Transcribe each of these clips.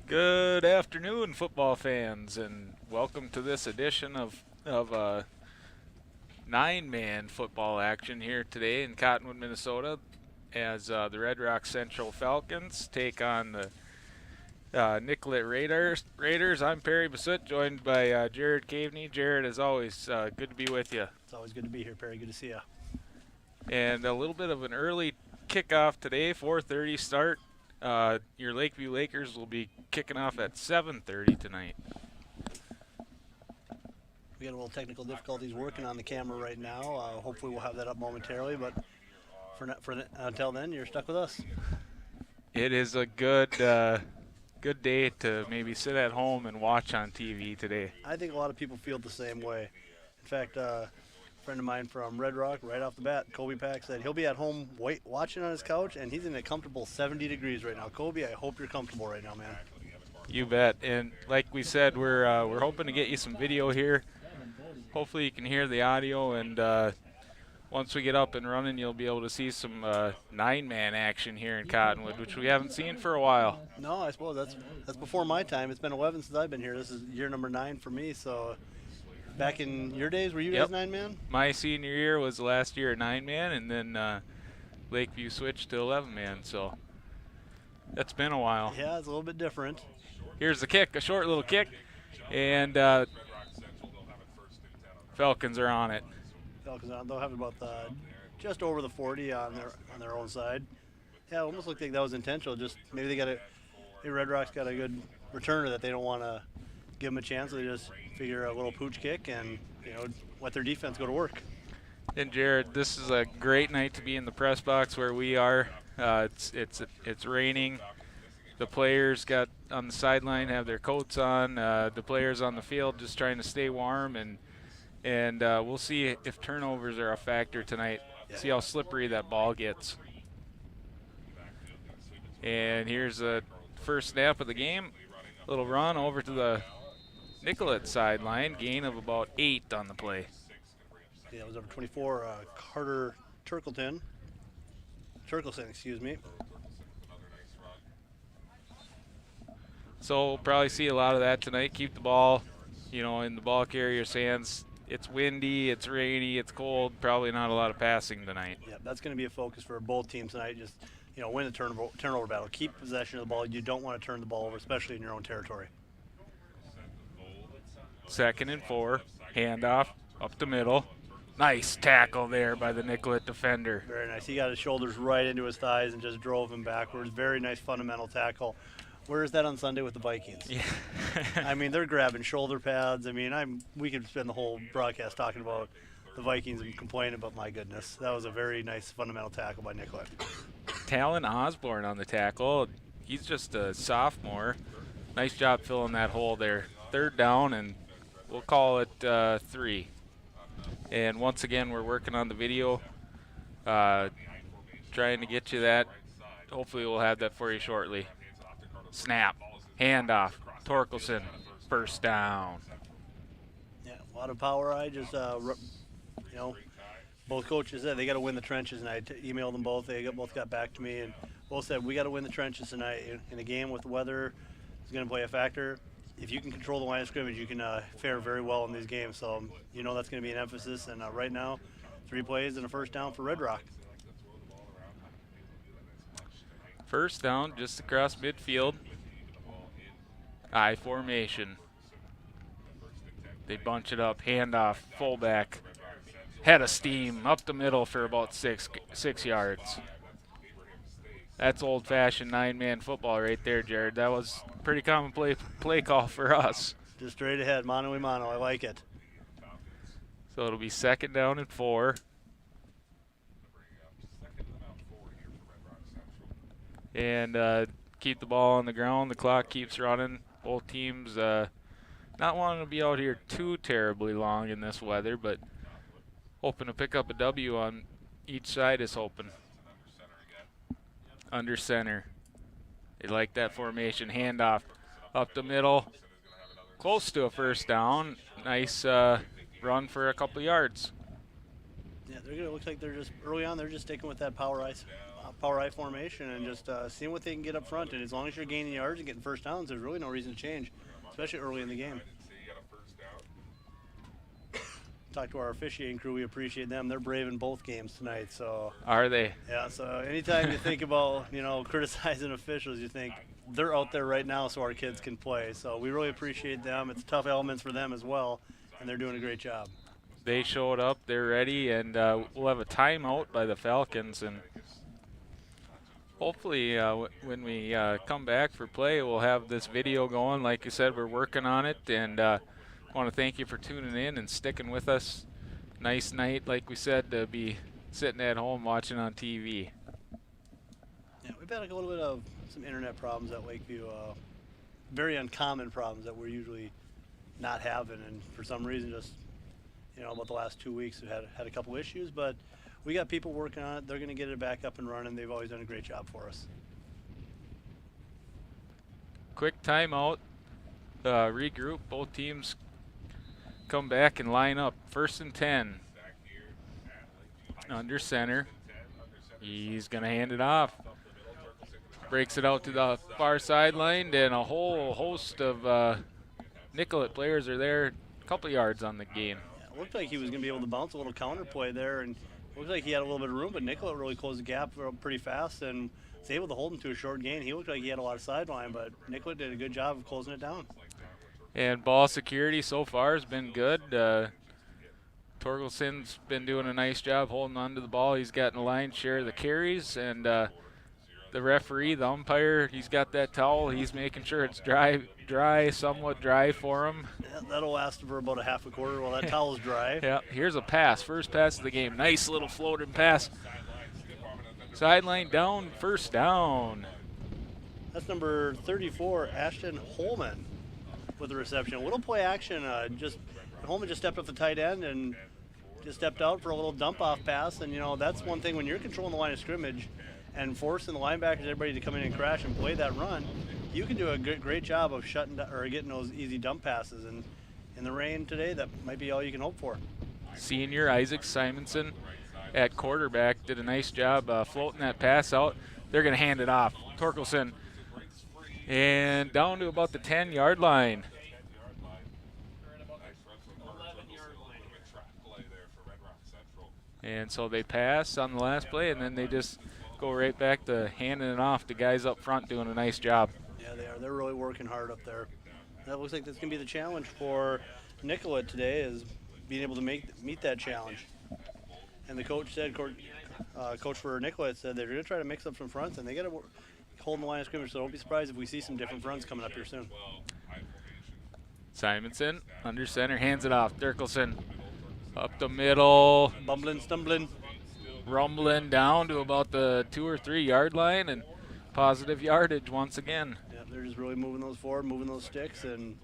Good afternoon, football fans, and welcome to this edition of nine-man football action here today in Cottonwood, Minnesota, as the Red Rock Central Falcons take on the Nicollet Raiders. I'm Perry Bassett, joined by Jared Caveney. Jared, as always, good to be with you. It's always good to be here, Perry. Good to see you. And a little bit of an early kickoff today, 4:30 start. Your Lakeview Lakers will be kicking off at 7:30 tonight. We got a little technical difficulties working on the camera right now. Hopefully we'll have that up momentarily, but until then, you're stuck with us. It is a good day to maybe sit at home and watch on TV today. I think a lot of people feel the same way. In fact, a friend of mine from Red Rock, right off the bat, Kobe Pack, said he'll be at home watching on his couch, and he's in a comfortable 70 degrees right now. Kobe, I hope you're comfortable right now, man. You bet. And like we said, we're hoping to get you some video here. Hopefully you can hear the audio, and once we get up and running, you'll be able to see some nine-man action here in Cottonwood, which we haven't seen for a while. No, I suppose that's before my time. It's been 11 since I've been here. This is year number 9 for me, so back in your days, were you guys nine-man? My senior year was the last year at nine-man, and then Lakeview switched to 11-man, so that's been a while. Yeah, it's a little bit different. Here's the kick, a short little kick, and Falcons are on it. Falcons they'll have about just over the 40 on their own side. Yeah, it almost looked like that was intentional. Just maybe Red Rock's got a good returner that they don't want to give them a chance. So they just figure a little pooch kick and let their defense go to work. And Jared, this is a great night to be in the press box where we are. It's raining. The players got on the sideline have their coats on. The players on the field just trying to stay warm, and we'll see if turnovers are a factor tonight. Yeah. See how slippery that ball gets. And here's the first snap of the game. Little run over to the Nicollet sideline. Gain of about 8 on the play. Yeah, it was over 24. Carter Turkleson, excuse me. So we'll probably see a lot of that tonight. Keep the ball, in the ball carrier's hands. It's windy, it's rainy, it's cold. Probably not a lot of passing tonight. Yeah, that's going to be a focus for both teams tonight. Just win the turnover battle. Keep possession of the ball. You don't want to turn the ball over, especially in your own territory. 2nd and 4. Handoff up the middle. Nice tackle there by the Nicollet defender. Very nice. He got his shoulders right into his thighs and just drove him backwards. Very nice fundamental tackle. Where is that on Sunday with the Vikings? Yeah. I mean, they're grabbing shoulder pads. I mean, we could spend the whole broadcast talking about the Vikings and complaining, but my goodness, that was a very nice fundamental tackle by Nicollet. Talon Osborne on the tackle. He's just a sophomore. Nice job filling that hole there. 3rd down, and we'll call it 3. And once again, we're working on the video, trying to get you that. Hopefully we'll have that for you shortly. Snap, handoff, Torkelson, first down. Yeah, a lot of power. I just, both coaches said they got to win the trenches, and I emailed them both. They both got back to me, and both said we got to win the trenches tonight. In a game with weather is going to play a factor. If you can control the line of scrimmage, you can fare very well in these games. So that's going to be an emphasis. And right now, 3 plays and a first down for Red Rock. First down, just across midfield. I formation. They bunch it up, handoff, fullback. Head of steam, up the middle for about 6 yards. That's old-fashioned 9-man football right there, Jared. That was a pretty common play call for us. Just straight ahead, mano a mano. I like it. So it'll be 2nd down and 4. And keep the ball on the ground. The clock keeps running. Both teams not wanting to be out here too terribly long in this weather, but hoping to pick up a W on each side is hoping. Under center. They like that formation. Handoff up the middle. Close to a first down. Nice run for a couple yards. Yeah, looks like they're just early on. They're just sticking with that power power I formation and just seeing what they can get up front. And as long as you're gaining yards and getting first downs, there's really no reason to change, especially early in the game. Talk to our officiating crew. We appreciate them. They're brave in both games tonight. So Are they? yeah. So anytime you think about criticizing officials, you think they're out there right now so our kids can play. So we really appreciate them. It's tough elements for them as well, and they're doing a great job. They showed up. They're ready, and we'll have a timeout by the Falcons, and hopefully when we come back for play, we'll have this video going. Like you said, we're working on it, and I want to thank you for tuning in and sticking with us. Nice night, like we said, to be sitting at home watching on TV. Yeah, we've had a little bit of some internet problems at Lakeview. Very uncommon problems that we're usually not having, and for some reason, just about the last 2 weeks, we've had a couple issues, but we got people working on it. They're going to get it back up and running. They've always done a great job for us. Quick timeout. Regroup. Both teams come back and line up. 1st and 10. Under center. He's going to hand it off. Breaks it out to the far sideline, and a whole host of Nicollet players are there, a couple yards on the gain. Yeah, it looked like he was going to be able to bounce a little counter play there, and it looked like he had a little bit of room, but Nicollet really closed the gap pretty fast and was able to hold him to a short gain. He looked like he had a lot of sideline, but Nicollet did a good job of closing it down. And ball security so far has been good. Torgelson's been doing a nice job holding on to the ball. He's gotten a lion's share of the carries, and the referee, the umpire, he's got that towel. He's making sure it's somewhat dry for him. Yeah, that'll last for about a half a quarter while that towel's dry. Yeah, here's a pass, first pass of the game. Nice little floating pass. Sideline down, first down. That's number 34, Ashton Holman, with the reception. A little play action. Holman just stepped up the tight end and just stepped out for a little dump-off pass. And, that's one thing when you're controlling the line of scrimmage and forcing the linebackers, everybody to come in and crash and play that run, you can do a great job of getting those easy dump passes. And in the rain today, that might be all you can hope for. Senior Isaac Simonson at quarterback did a nice job floating that pass out. They're going to hand it off. Torkelson, and down to about the 10-yard line. And so they pass on the last play, and then they just go right back to handing it off. The guys up front doing a nice job. Yeah, they are. They're really working hard up there. That looks like that's going to be the challenge for Nicollet today, is being able to meet that challenge. And the coach said, coach for Nicollet said they're going to try to mix up some fronts, and they got to hold the line of scrimmage, so don't be surprised if we see some different fronts coming up here soon. Simonson, under center, hands it off. Dirkelson up the middle. Bumbling, stumbling. Rumbling down to about the 2 or 3 yard line, and positive yardage once again. Yeah, they're just really moving those forward, moving those sticks, and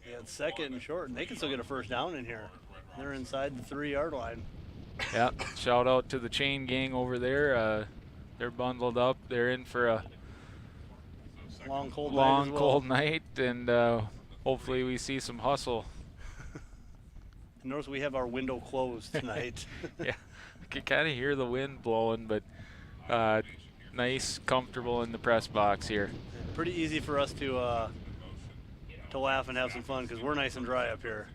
it's 2nd and short, and they can still get a first down in here. They're inside the 3 yard line. Yeah, shout out to the chain gang over there. They're bundled up. They're in for a long, cold night, and hopefully we see some hustle. Notice we have our window closed tonight. Yeah, I can kind of hear the wind blowing, but nice, comfortable in the press box here. Pretty easy for us to laugh and have some fun because we're nice and dry up here.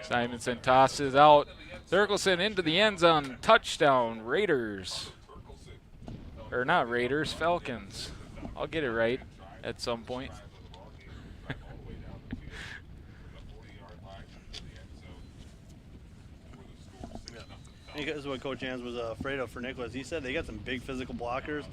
Simonson tosses out. Thurkelson into the end zone. Touchdown, Raiders. Or not Raiders, Falcons. I'll get it right at some point. This is what Coach Jans was afraid of for Nicholas. He said they got some big physical blockers,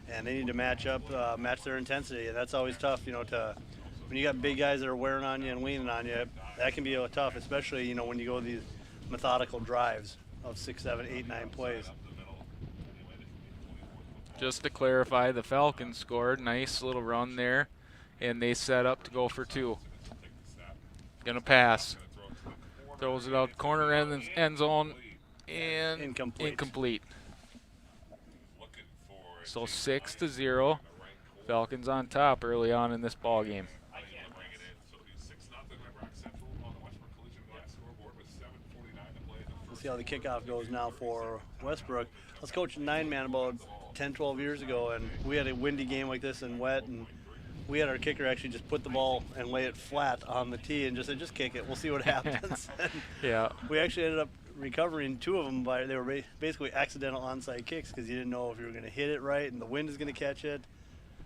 and they need to match their intensity, and that's always tough. When you got big guys that are wearing on you and leaning on you, that can be tough, especially when you go these methodical drives of 6, 7, 8, 9 plays. Just to clarify, the Falcons scored. Nice little run there, and they set up to go for 2. Gonna pass. Throws it out corner end zone. And incomplete. So 6-0. Falcons on top early on in this ball game. see how the kickoff goes now for Westbrook. I was coaching 9-man about 10, 12 years ago, and we had a windy game like this and wet, and we had our kicker actually just put the ball and lay it flat on the tee and just said, just kick it. We'll see what happens. Yeah. We actually ended up recovering 2 of them they were basically accidental onside kicks because you didn't know if you were going to hit it right and the wind is going to catch it.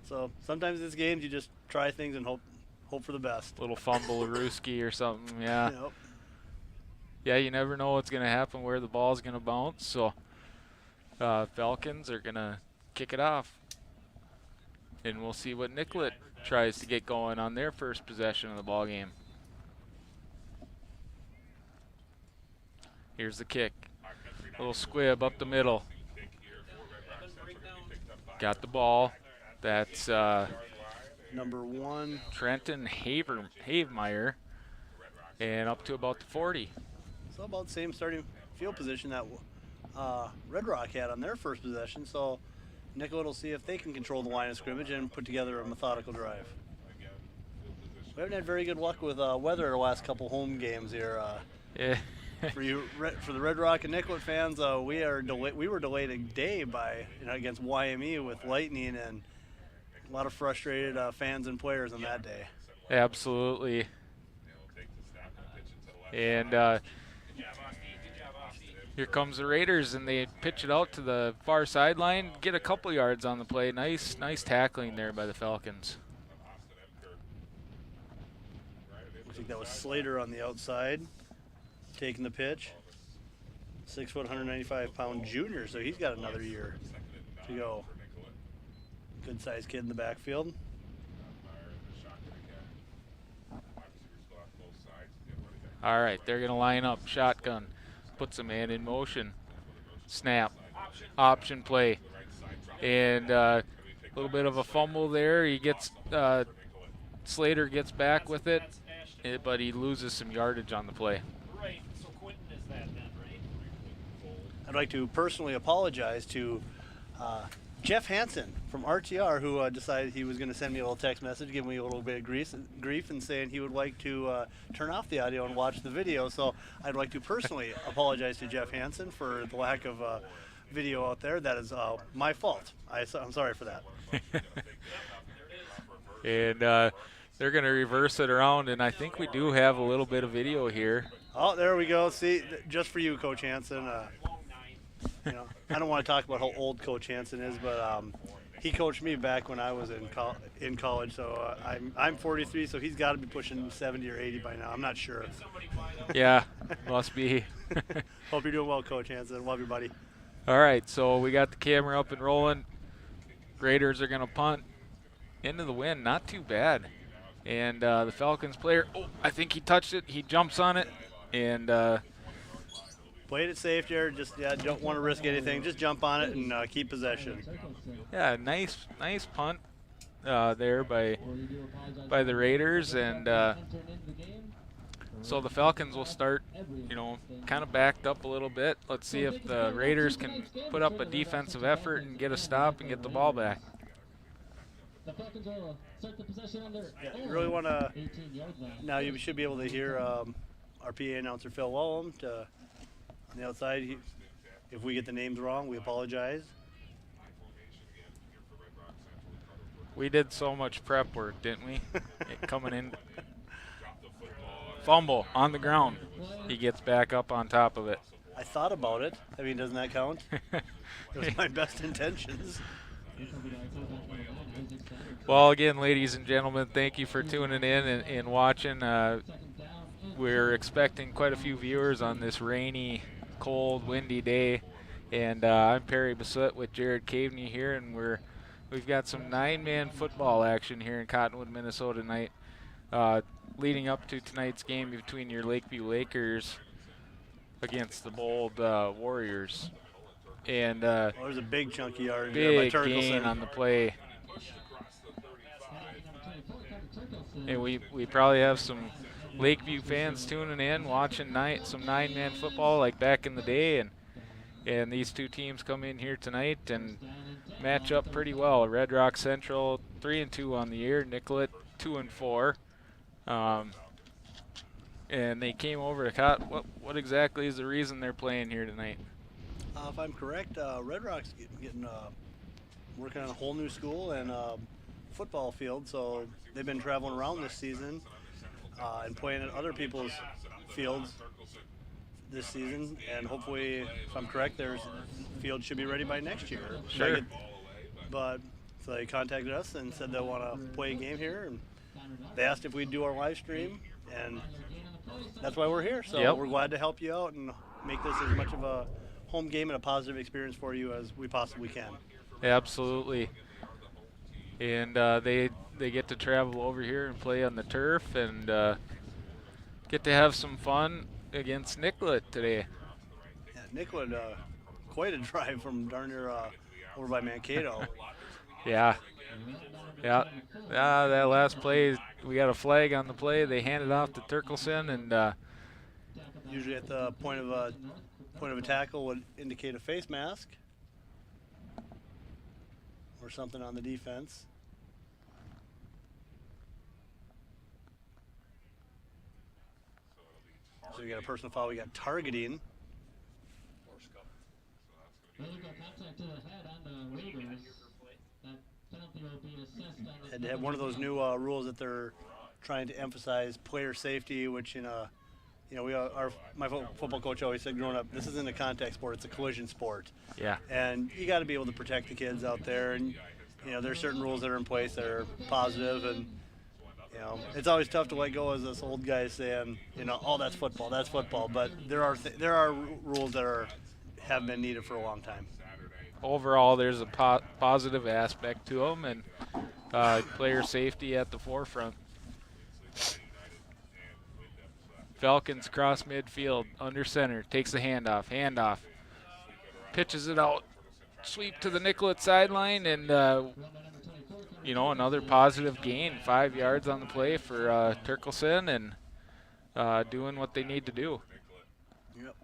So sometimes in these games you just try things and hope for the best. Little fumble-a-rooski or something, yeah. Yep. Yeah, you never know what's going to happen, where the ball's going to bounce. So Falcons are going to kick it off. And we'll see what Nicollet tries to get going on their first possession of the ball game. Here's the kick. A little squib up the middle. Got the ball. That's number 1. Trenton Havemeyer. And up to about the 40. So about the same starting field position that Red Rock had on their first possession. So Nicollet will see if they can control the line of scrimmage and put together a methodical drive. We haven't had very good luck with weather the last couple home games here. Yeah. For the Red Rock and Nicollet fans, we were delayed a day by against YME with lightning, and a lot of frustrated fans and players on that day. Absolutely. And here comes the Raiders, and they pitch it out to the far sideline, get a couple yards on the play. Nice tackling there by the Falcons. I think that was Slater on the outside, taking the pitch. 6 foot, 195-pound junior, so he's got another year to go. Good-sized kid in the backfield. All right, they're going to line up. Shotgun. Puts a man in motion. Snap. Option play. And a little bit of a fumble there. He gets Slater gets back with it, but he loses some yardage on the play. I'd like to personally apologize to Jeff Hansen from RTR, who decided he was going to send me a little text message, giving me a little bit of grief and saying he would like to turn off the audio and watch the video. So I'd like to personally apologize to Jeff Hansen for the lack of video out there. That is my fault. I'm sorry for that. And they're going to reverse it around, and I think we do have a little bit of video here. Oh, there we go. See, just for you, Coach Hansen. I don't want to talk about how old Coach Hansen is, but he coached me back when I was in college. So I'm 43, so he's got to be pushing 70 or 80 by now. I'm not sure. Yeah, must be. Hope you're doing well, Coach Hansen. Love you, buddy. All right, so we got the camera up and rolling. Raiders are going to punt into the wind. Not too bad. And the Falcons player, I think he touched it. He jumps on it. And played it safe, Jared. Just don't want to risk anything. Just jump on it and keep possession. Yeah, nice punt there by the Raiders, and so the Falcons will start, kind of backed up a little bit. Let's see if the Raiders can put up a defensive effort and get a stop and get the ball back. Yeah, you really want to. Now you should be able to hear our PA announcer Phil Wellham on the outside. If we get the names wrong, we apologize. We did so much prep work, didn't we? Coming in. Fumble on the ground. He gets back up on top of it. I thought about it. I mean, doesn't that count? It was my best intentions. Well, again, ladies and gentlemen, thank you for tuning in and watching. We're expecting quite a few viewers on this rainy, cold, windy day. And I'm Perry Bassett with Jared Caveney here, and we've got some 9-man football action here in Cottonwood, Minnesota tonight, leading up to tonight's game between your Lakeview Lakers against the Bold Warriors. And there's a big chunky yard big there by gain on the play. And we probably have some Lakeview fans tuning in, watching some 9-man football like back in the day, and these two teams come in here tonight and match up pretty well. Red Rock Central 3-2 on the year, Nicollet 2-4. and they came over to Cotton. What exactly is the reason they're playing here tonight? If I'm correct, Red Rock's getting working on a whole new school and football field, so they've been traveling around this season and playing at other people's fields this season, and hopefully, if I'm correct, their field should be ready by next year. Sure. But so they contacted us and said they want to play a game here, and they asked if we'd do our live stream, and that's why we're here. So we're glad to help you out and make this as much of a home game and a positive experience for you as we possibly can. Absolutely. And they get to travel over here and play on the turf and get to have some fun against Nicollet today. Yeah, Nicollet, quite a drive from darn near over by Mankato. Yeah. That last play, we got a flag on the play. They handed off to Turkelson, and usually at the point of a tackle would indicate a face mask or something on the defense. So we got a personal foul. We got targeting. Had to have one of those new rules that they're trying to emphasize, player safety, which my football coach always said growing up, this isn't a contact sport, it's a collision sport. Yeah. And you got to be able to protect the kids out there, and there's certain rules that are in place that are positive, and it's always tough to let go as this old guy saying, oh, that's football, but there are rules that have been needed for a long time. Overall, there's a positive aspect to them, and player safety at the forefront. Falcons across midfield, under center, takes the handoff, pitches it out, sweep to the Nicollet sideline, and another positive gain, 5 yards on the play for Turkelson, and doing what they need to do. Yep.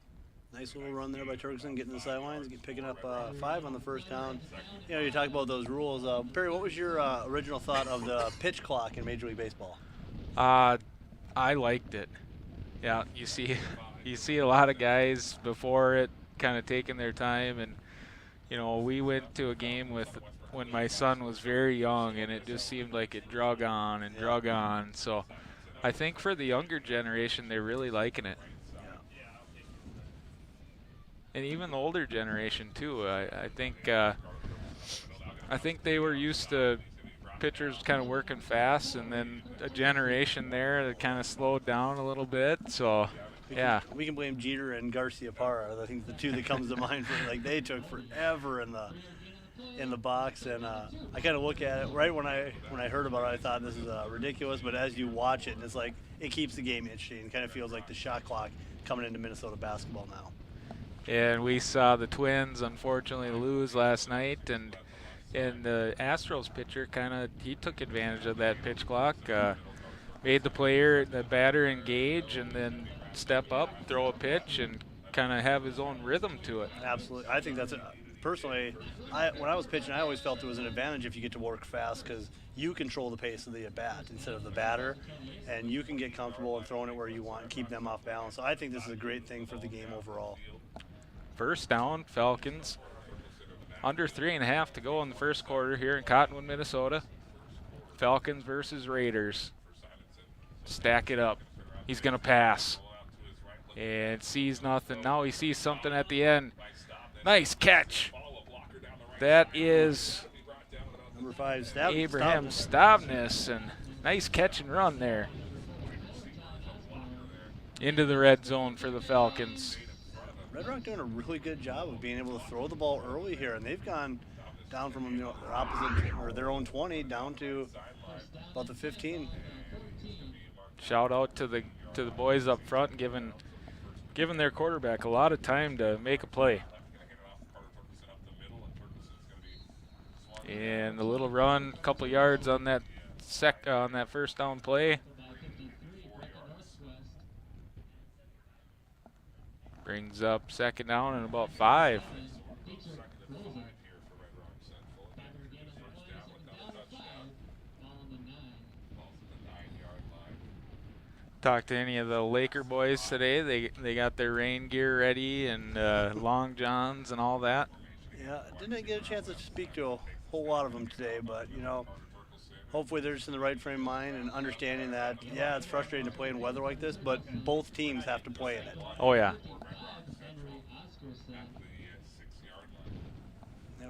Nice little run there by Turkelson, getting to the sidelines, picking up 5 on the first down. You talk about those rules. Perry, what was your original thought of the pitch clock in Major League Baseball? I liked it. Yeah, you see a lot of guys before it kind of taking their time, and we went to a game when my son was very young, and it just seemed like it drug on and drug on. So I think for the younger generation, they're really liking it. And even the older generation too. I think they were used to pitchers kind of working fast, and then a generation there that kind of slowed down a little bit. So we can blame Jeter and Garcia Parra. I think the two that comes to mind for they took forever in the box, and I kind of look at it right when I heard about it. I thought this is ridiculous, but as you watch it, and it's like it keeps the game interesting. It kind of feels like the shot clock coming into Minnesota basketball now. And we saw the Twins unfortunately lose last night, and the Astros pitcher he took advantage of that pitch clock, made the batter engage, and then step up, throw a pitch, and kind of have his own rhythm to it. Absolutely. I think that's personally, when I was pitching, I always felt it was an advantage if you get to work fast, because you control the pace of the at-bat instead of the batter, and you can get comfortable in throwing it where you want and keep them off balance. So I think this is a great thing for the game overall. First down, Falcons. Under 3.5 to go in the first quarter here in Cottonwood, Minnesota. Falcons versus Raiders. Stack it up. He's going to pass. And sees nothing. Now he sees something at the end. Nice catch. That is number 5, Abraham Stavnis. And nice catch and run there. Into the red zone for the Falcons. Red Rock doing a really good job of being able to throw the ball early here, and they've gone down from their opposite or their own 20 down to about the 15. Shout out to the boys up front, giving their quarterback a lot of time to make a play. And a little run, couple yards on that first down play. Brings up second down and about 5. talked to any of the Laker boys today. They got their rain gear ready and long johns and all that. Yeah, didn't get a chance to speak to a whole lot of them today, but hopefully they're just in the right frame of mind and understanding that, yeah, it's frustrating to play in weather like this, but both teams have to play in it. Oh, yeah.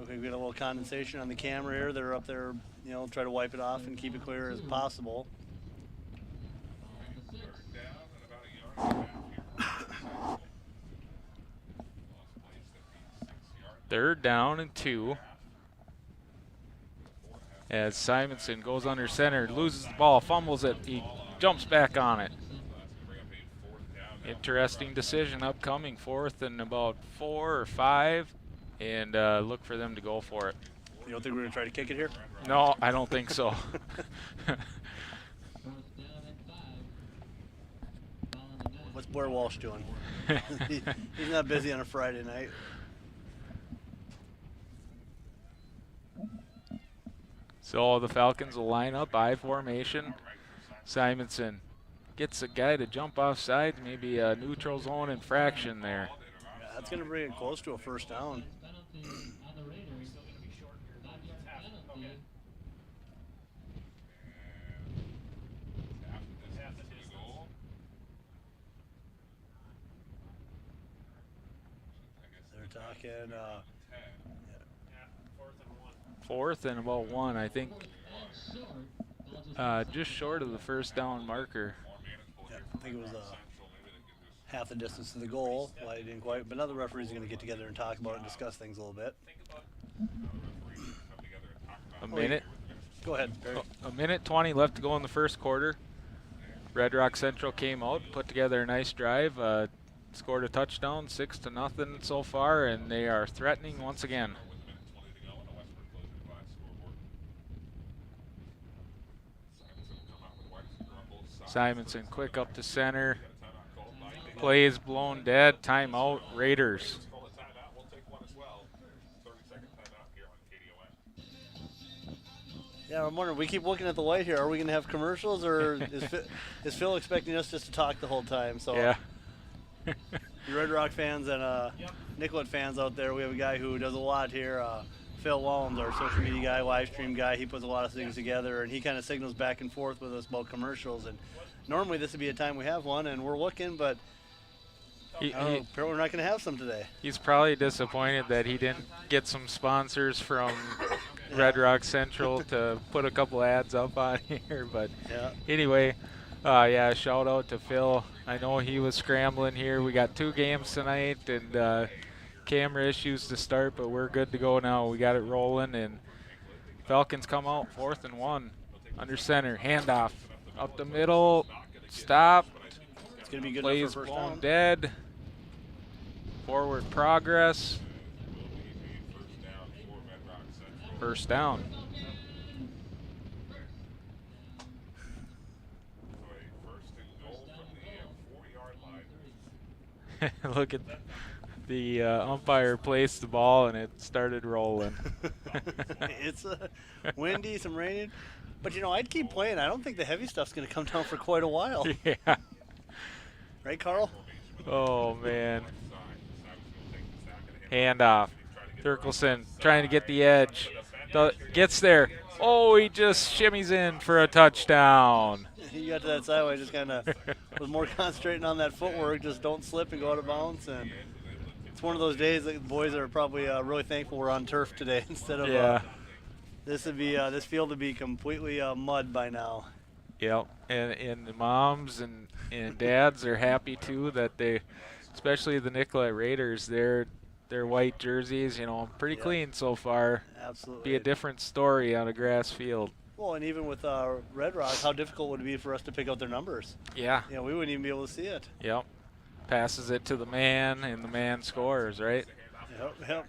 Okay, we got a little condensation on the camera here. They're up there, try to wipe it off and keep it clear as possible. Third down and 2. As Simonson goes under center, loses the ball, fumbles it, he jumps back on it. Interesting decision upcoming, 4th and about 4 or 5, and look for them to go for it. You don't think we're going to try to kick it here? No, I don't think so. What's Blair Walsh doing? He's not busy on a Friday night. So the Falcons will line up, I formation. Simonson gets a guy to jump off sides, maybe a neutral zone infraction there. Yeah, that's going to bring it close to a first down. They're talking 4th and about 1, I think. Just short of the first down marker. Yeah, I think it was half the distance to the goal. Well, I didn't quite, but now the referees are going to get together and talk about it and discuss things a little bit. A minute. Go ahead, Barry. A minute 20 left to go in the first quarter. Red Rock Central came out, put together a nice drive, scored a touchdown, 6-0 so far, and they are threatening once again. Simonson quick up to center. Play is blown dead. Timeout, Raiders. Yeah, I'm wondering, we keep looking at the light here. Are we going to have commercials, or is Phil expecting us just to talk the whole time? So, yeah. You Red Rock fans and Nicollet fans out there, we have a guy who does a lot here. Phil Wallens, our social media guy, live stream guy. He puts a lot of things together, and he kind of signals back and forth with us about commercials. And normally this would be a time we have one, and we're looking, but apparently we're not going to have some today. He's probably disappointed that he didn't get some sponsors from Red Rock Central to put a couple ads up on here. But anyway, yeah, shout out to Phil. I know he was scrambling here. We got 2 games tonight and camera issues to start, but we're good to go now. We got it rolling, and Falcons come out 4th and 1. Under center, handoff. Up the middle, stopped. It's going to be good Plays enough for first blown down. dead. Forward progress. First down. Look at the umpire placed the ball and it started rolling. It's windy, some raining. But, I'd keep playing. I don't think the heavy stuff's going to come down for quite a while. Yeah. Right, Carl? Oh, man. Handoff. Thurkelson trying to get the edge. Gets there. Oh, he just shimmies in for a touchdown. He got to that sideway, just kind of was more concentrating on that footwork. Just don't slip and go out of bounds. And it's one of those days that the boys are probably really thankful we're on turf today instead of this field would be completely mud by now. Yep, and the moms and dads are happy too that they, especially the Nicollet Raiders, their white jerseys, pretty clean so far. Absolutely. Be a different story on a grass field. Well, and even with Red Rock, how difficult would it be for us to pick out their numbers? Yeah. We wouldn't even be able to see it. Yep. Passes it to the man, and the man scores, right? Yep.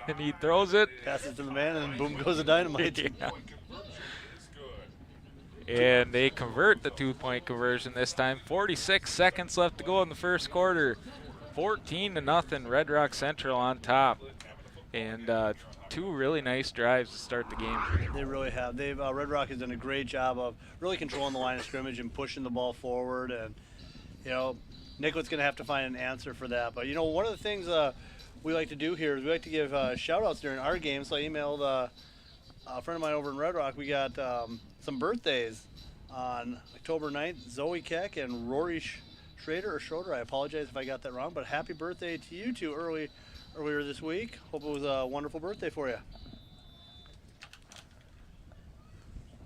And he throws it. Passes to the man, and boom goes the dynamite. Yeah. And they convert the 2-point conversion this time. 46 seconds left to go in the first quarter. 14-0, Red Rock Central on top. and 2 really nice drives to start the game. They really have. They've Red Rock has done a great job of really controlling the line of scrimmage and pushing the ball forward. And Nicollet's going to have to find an answer for that. But one of the things we like to do here is we like to give shout outs during our games. So I emailed a friend of mine over in Red Rock. We got some birthdays on October 9th. Zoe Keck and Rory Schroeder. I apologize if I got that wrong, but happy birthday to you two earlier this week. Hope it was a wonderful birthday for you.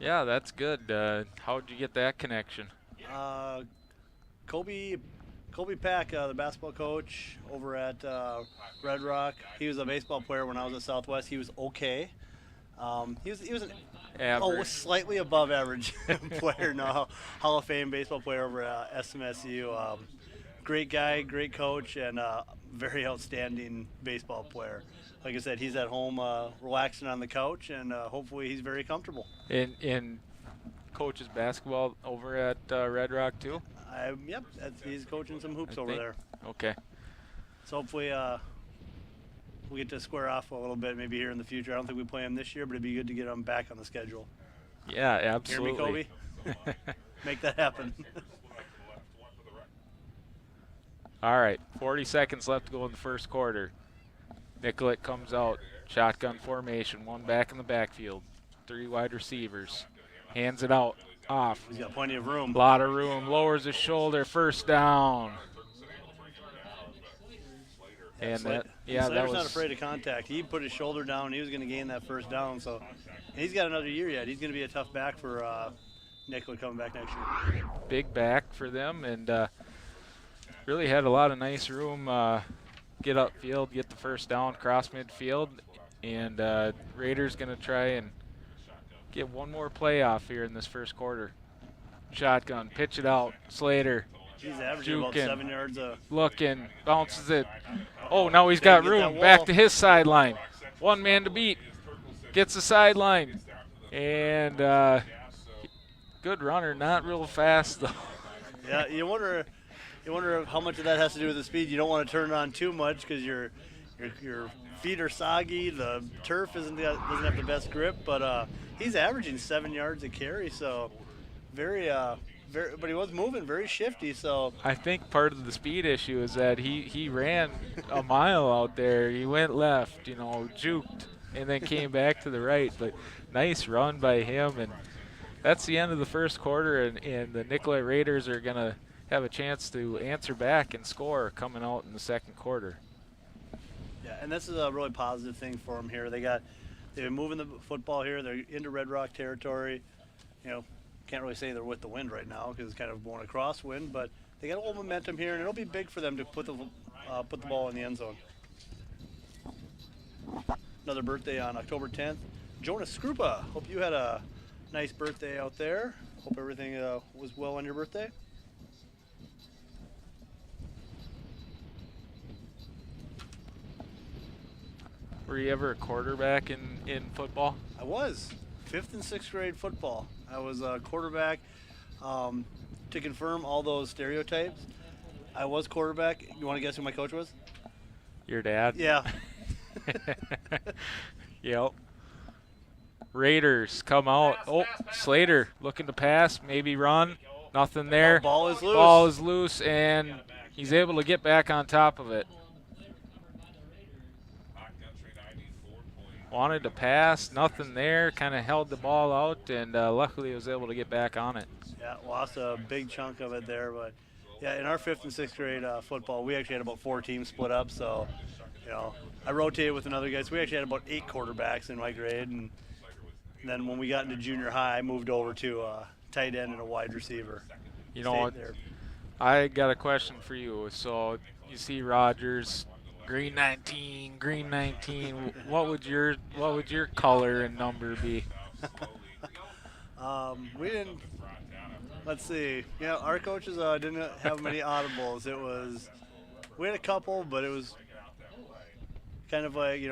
Yeah, that's good. How'd you get that connection? Kobe Pack, the basketball coach over at Red Rock. He was a baseball player when I was at Southwest. He was okay. He was an slightly above average player now, Hall of Fame baseball player over at SMSU. Great guy, great coach, and very outstanding baseball player. Like I said, he's at home relaxing on the couch, and hopefully he's very comfortable. And coaches basketball over at Red Rock too? Yep, he's coaching some hoops over there. Okay. So hopefully we'll get to square off a little bit maybe here in the future. I don't think we play him this year, but it'd be good to get him back on the schedule. Yeah, absolutely. Hear me, Kobe? Make that happen. All right, 40 seconds left to go in the first quarter. Nicollet comes out, shotgun formation, 1 back in the backfield, 3 wide receivers, hands it out, off. He's got plenty of room. A lot of room, lowers his shoulder, first down. And that Slater's was not afraid of contact. He put his shoulder down. He was going to gain that first down. So, and he's got another year yet. He's going to be a tough back for Nicollet coming back next year. big back for them, and really had a lot of nice room. Get upfield, get the first down, cross midfield, and Raiders going to try and get one more play off here in this first quarter. Shotgun, pitch it out, Slater. He's averaging about 7 yards. Looking, bounces it. Oh, now he's got room. Back to his sideline. 1 man to beat. Gets the sideline. And good runner, not real fast though. Yeah, you wonder how much of that has to do with the speed. You don't want to turn it on too much because your feet are soggy. The turf doesn't have the best grip, but he's averaging 7 yards a carry, so but he was moving very shifty. So I think part of the speed issue is that he ran a mile out there. He went left, juked, and then came back to the right. But nice run by him, and that's the end of the first quarter. And the Nicollet Raiders are gonna have a chance to answer back and score coming out in the second quarter. Yeah, and this is a really positive thing for them here. They've been moving the football here. They're into Red Rock territory. Can't really say they're with the wind right now because it's kind of going a crosswind, but they got a little momentum here, and it'll be big for them to put the ball in the end zone. Another birthday on October 10th. Jonas Skrupa, hope you had a nice birthday out there. Hope everything was well on your birthday. Were you ever a quarterback in football? I was. 5th and 6th grade football. I was a quarterback. To confirm all those stereotypes, I was quarterback. You want to guess who my coach was? Your dad? Yeah. Yep. Raiders come out. Oh, Slater looking to pass, maybe run. Nothing there. Ball is loose. Ball is loose, and he's able to get back on top of it. Wanted to pass, nothing there, kind of held the ball out, and luckily was able to get back on it. Yeah, lost a big chunk of it there, but yeah, in our 5th and 6th grade football, we actually had about 4 teams split up, so I rotated with another guy. So we actually had about 8 quarterbacks in my grade, and then when we got into junior high, I moved over to tight end and a wide receiver. I got a question for you. So you see Rogers, green 19. What would your color and number be? We didn't. Let's see. Yeah, our coaches didn't have many audibles. We had a couple, but it was kind of like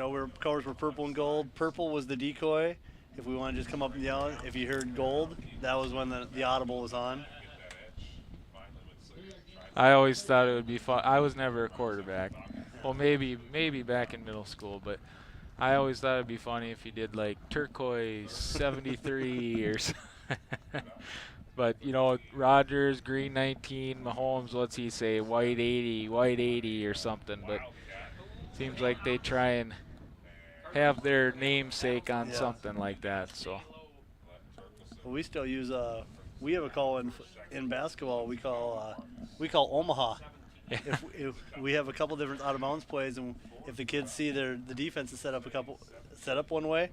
colors were purple and gold. Purple was the decoy. If we wanted to just come up and yell, if you heard gold, that was when the audible was on. I always thought it would be fun. I was never a quarterback. Well, maybe back in middle school, but I always thought it'd be funny if he did like turquoise 73 or something. But you know, Rogers green 19, Mahomes, what's he say, white 80 or something. But seems like they try and have their namesake on Yeah. something like that. So Well, we still use we have a call in basketball. We call Omaha. yeah. If we have a couple different out of bounds plays, and if the kids see the defense is set up one way,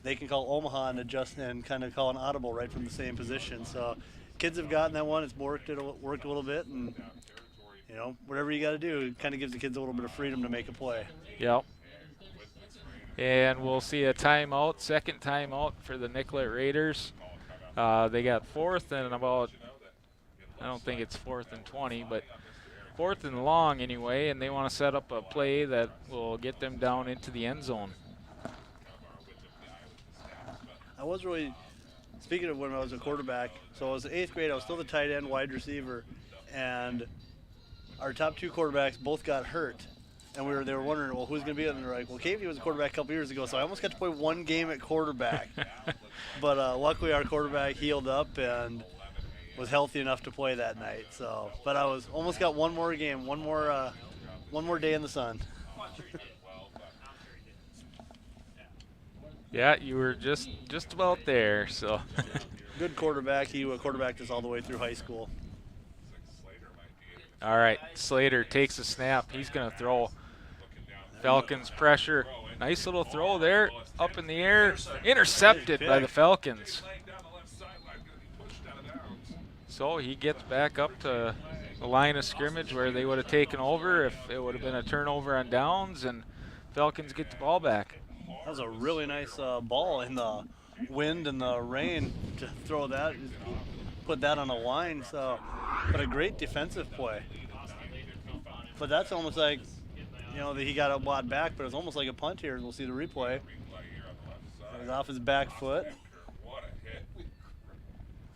they can call Omaha and adjust and kind of call an audible right from the same position. So kids have gotten that one. It's worked a little bit, and you know, whatever you got to do, it kind of gives the kids a little bit of freedom to make a play. Yep. And we'll see a timeout, second timeout for the Nicollet Raiders. They got fourth and about, I don't think it's 4th and 20, but 4th and long anyway, and they want to set up a play that will get them down into the end zone. I was really, speaking of when I was a quarterback, so I was in 8th grade, I was still the tight end, wide receiver, and our top 2 quarterbacks both got hurt. And they were wondering, well, who's going to be it? And they're like, well, Cavey was a quarterback a couple years ago, so I almost got to play one game at quarterback. But luckily our quarterback healed up and was healthy enough to play that night. So, but I was almost got one more game, one more day in the sun. Yeah, you were just about there. So Good quarterback. He quarterbacked us all the way through high school. all right, Slater takes a snap. He's going to throw. Falcons pressure. Nice little throw there, up in the air. Intercepted by the Falcons. So he gets back up to the line of scrimmage where they would have taken over if it would have been a turnover on downs, and Falcons get the ball back. That was a really nice ball in the wind and the rain to throw that, put that on a line. So, but a great defensive play. But that's almost like, you know, he got a lot back, but it's almost like a punt here. We'll see the replay. It was off his back foot.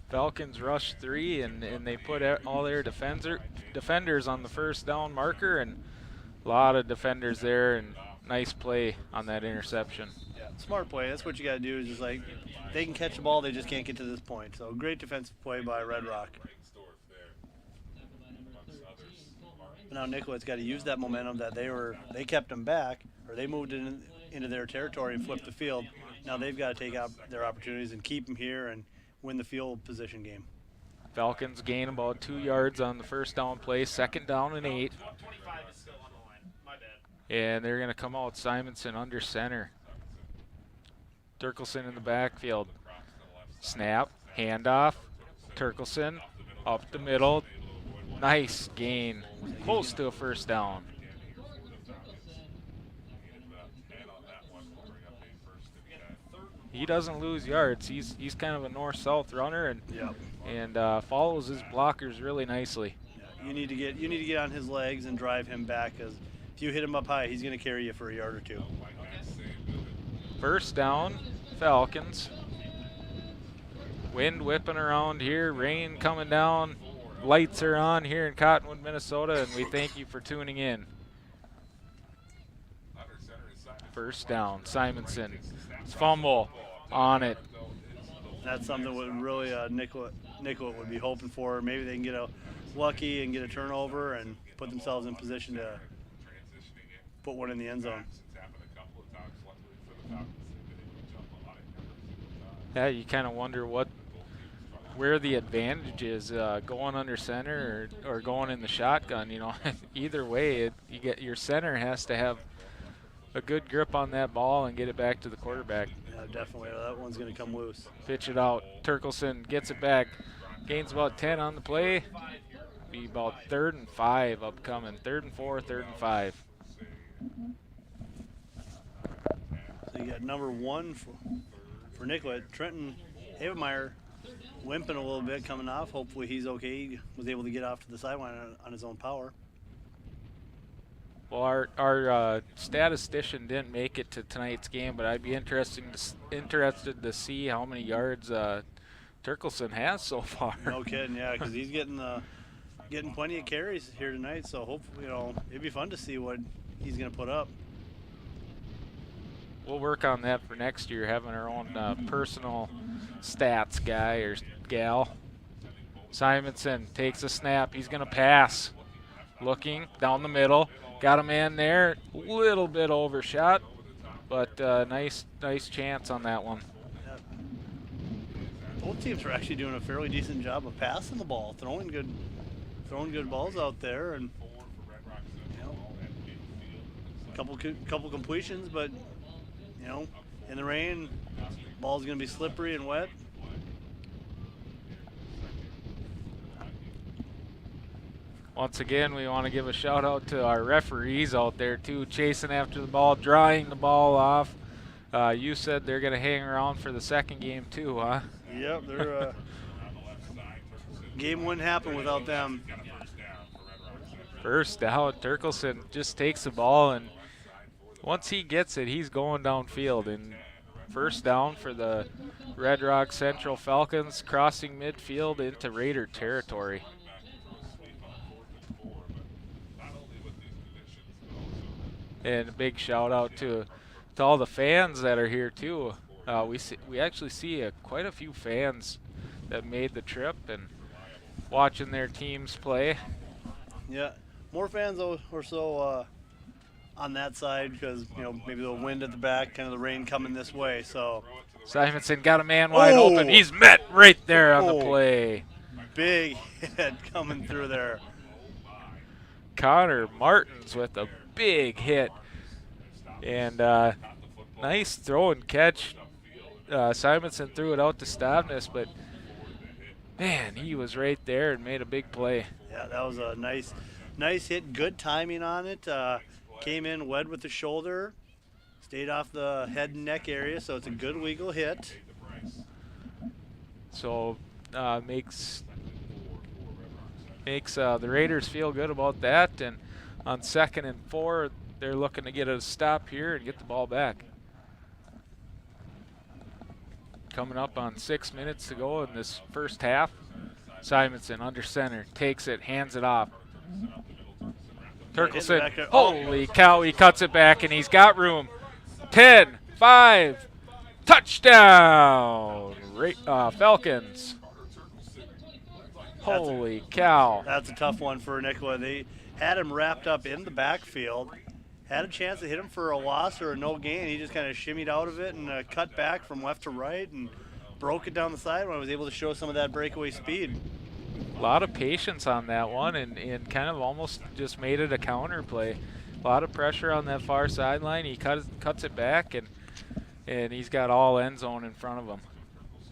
Falcons rush 3, and they put all their defenders on the first down marker, and a lot of defenders there, and nice play on that interception. Yeah, smart play. That's what you got to do is just like, they can catch the ball, they just can't get to this point. So great defensive play by Red Rock. But now Nicollet's got to use that momentum that they kept them back, or they moved into their territory and flipped the field. Now they've got to take out their opportunities and keep them here and win the field position game. Falcons gain about 2 yards on the first down play, 2nd down and 8. And they're going to come out Simonson under center. Turkelson in the backfield. Snap, handoff, Turkelson up the middle. Nice gain, close to a first down. He doesn't lose yards. He's kind of a north-south runner and follows his blockers really nicely. Yeah, you need to get on his legs and drive him back, because if you hit him up high, he's going to carry you for a yard or 2. First down, Falcons. Wind whipping around here, rain coming down. Lights are on here in Cottonwood, Minnesota, and we thank you for tuning in. First down, Simonson. Fumble on it. That's something that really Nicollet would be hoping for. Maybe they can get lucky and get a turnover and put themselves in position to put one in the end zone. Yeah, you kind of wonder where the advantage is, going under center or going in the shotgun. You know, either way, your center has to have a good grip on that ball and get it back to the quarterback. Yeah, definitely. That one's going to come loose. Pitch it out. Turkelson gets it back. Gains about 10 on the play. Be about 3rd and 5 upcoming. 3rd and 4, 3rd and 5. So you got number 1 for Nicollet. Trenton Havemeyer limping a little bit coming off. Hopefully he's okay. He was able to get off to the sideline on his own power. Well, our statistician didn't make it to tonight's game, but I'd be interested to see how many yards Turkelson has so far. No kidding, yeah, because he's getting plenty of carries here tonight. So hopefully, it'd be fun to see what he's going to put up. we'll work on that for next year, having our own personal stats guy or gal. Simonson takes a snap. He's going to pass. Looking down the middle. Got a man there. Little bit overshot, but nice chance on that one. Yep. Both teams are actually doing a fairly decent job of passing the ball, throwing good balls out there, and couple completions, but in the rain, ball's going to be slippery and wet. Once again, we want to give a shout out to our referees out there too, chasing after the ball, drying the ball off. You said they're going to hang around for the second game too, huh? Yep, they're game wouldn't happen without them. First down, Turkelson just takes the ball, and once he gets it, he's going downfield. And first down for the Red Rock Central Falcons, crossing midfield into Raider territory. And a big shout out to all the fans that are here too. We actually see quite a few fans that made the trip and watching their teams play. Yeah, more fans or so on that side because maybe the wind at the back, kind of the rain coming this way. So Simonson got a man wide open. He's met right there on the play. Big hit coming through there. Connor Martins with a big hit, and nice throw and catch. Simonson threw it out to Stavnes, but man, he was right there and made a big play. Yeah, that was a nice hit. Good timing on it. Came in wed with the shoulder, stayed off the head and neck area, so it's a good legal hit. So makes the Raiders feel good about that, and on 2nd and 4, they're looking to get a stop here and get the ball back. Coming up on 6 minutes to go in this first half. Simonson under center, takes it, hands it off. Turkelson, holy cow, he cuts it back and he's got room. 10, 5, touchdown, Falcons. Holy cow. That's a tough one for Nicollet. They had him wrapped up in the backfield, had a chance to hit him for a loss or a no gain. He just kind of shimmied out of it and cut back from left to right and broke it down the side when I was able to show some of that breakaway speed. A lot of patience on that one and kind of almost just made it a counter play. A lot of pressure on that far sideline. He cuts it back, and he's got all end zone in front of him.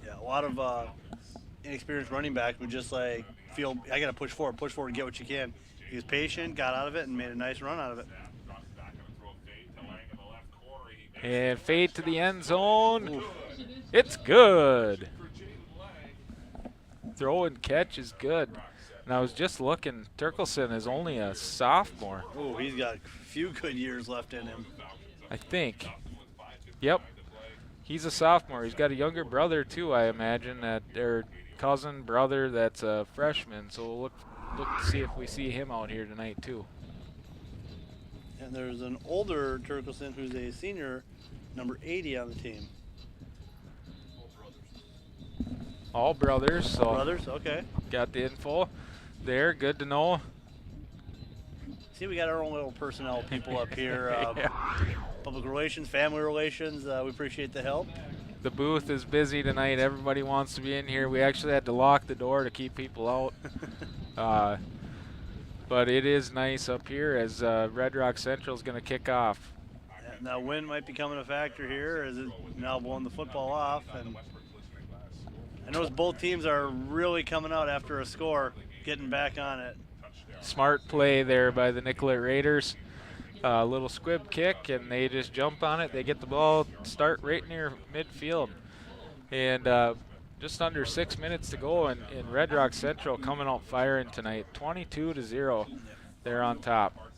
Yeah, a lot of inexperienced running back would just feel, I got to push forward, get what you can. He was patient, got out of it, and made a nice run out of it. And fade to the end zone. Oof. It's good. Throw and catch is good. And I was just looking, Turkelson is only a sophomore. Oh, he's got a few good years left in him. I think. Yep. He's a sophomore. He's got a younger brother too, I imagine, their cousin brother that's a freshman. So we'll look to see if we see him out here tonight too. And there's an older Turkelson who's a senior, number 80 on the team. All brothers. So brothers, okay. Got the info there. Good to know. See, we got our own little personnel people up here. Yeah. Public relations, family relations. We appreciate the help. The booth is busy tonight. Everybody wants to be in here. We actually had to lock the door to keep people out. But it is nice up here as Red Rock Central is going to kick off. Yeah, now wind might be coming a factor here as it's now blowing the football off. And I notice both teams are really coming out after a score, getting back on it. Smart play there by the Nicollet Raiders. A little squib kick, and they just jump on it. They get the ball, start right near midfield. And just under 6 minutes to go, and Red Rock Central coming out firing tonight. 22-0, they're on top.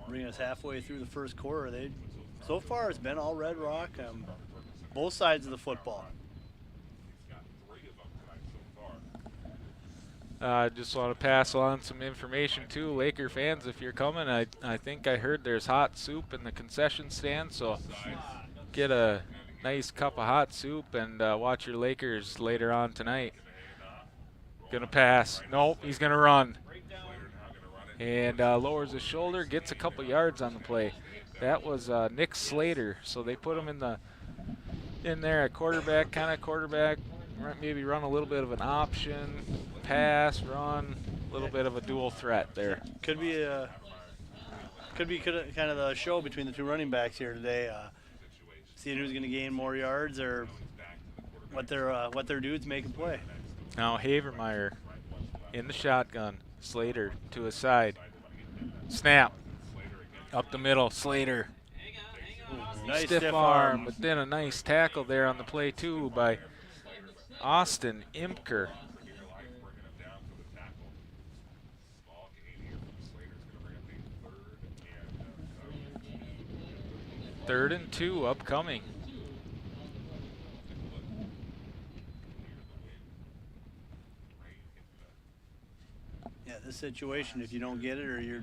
Bringing us halfway through the first quarter. So far it's been all Red Rock, both sides of the football. Just want to pass along some information too, Laker fans. If you're coming, I think I heard there's hot soup in the concession stand, so get a nice cup of hot soup and watch your Lakers later on tonight. Gonna pass. Nope, he's gonna run. And lowers his shoulder, gets a couple yards on the play. That was Nick Slater, so they put him in there at quarterback, kind of quarterback. Maybe run a little bit of an option, pass, run, a little bit of a dual threat there. Could be kind of the show between the two running backs here today. Seeing who's going to gain more yards or what their dudes make a play. Now Havermeyer in the shotgun. Slater to his side. Snap. Up the middle. Slater. Nice Stiff arm, but then a nice tackle there on the play too by Austin Imker. Third and 2 upcoming. Yeah, this situation, if you don't get it or you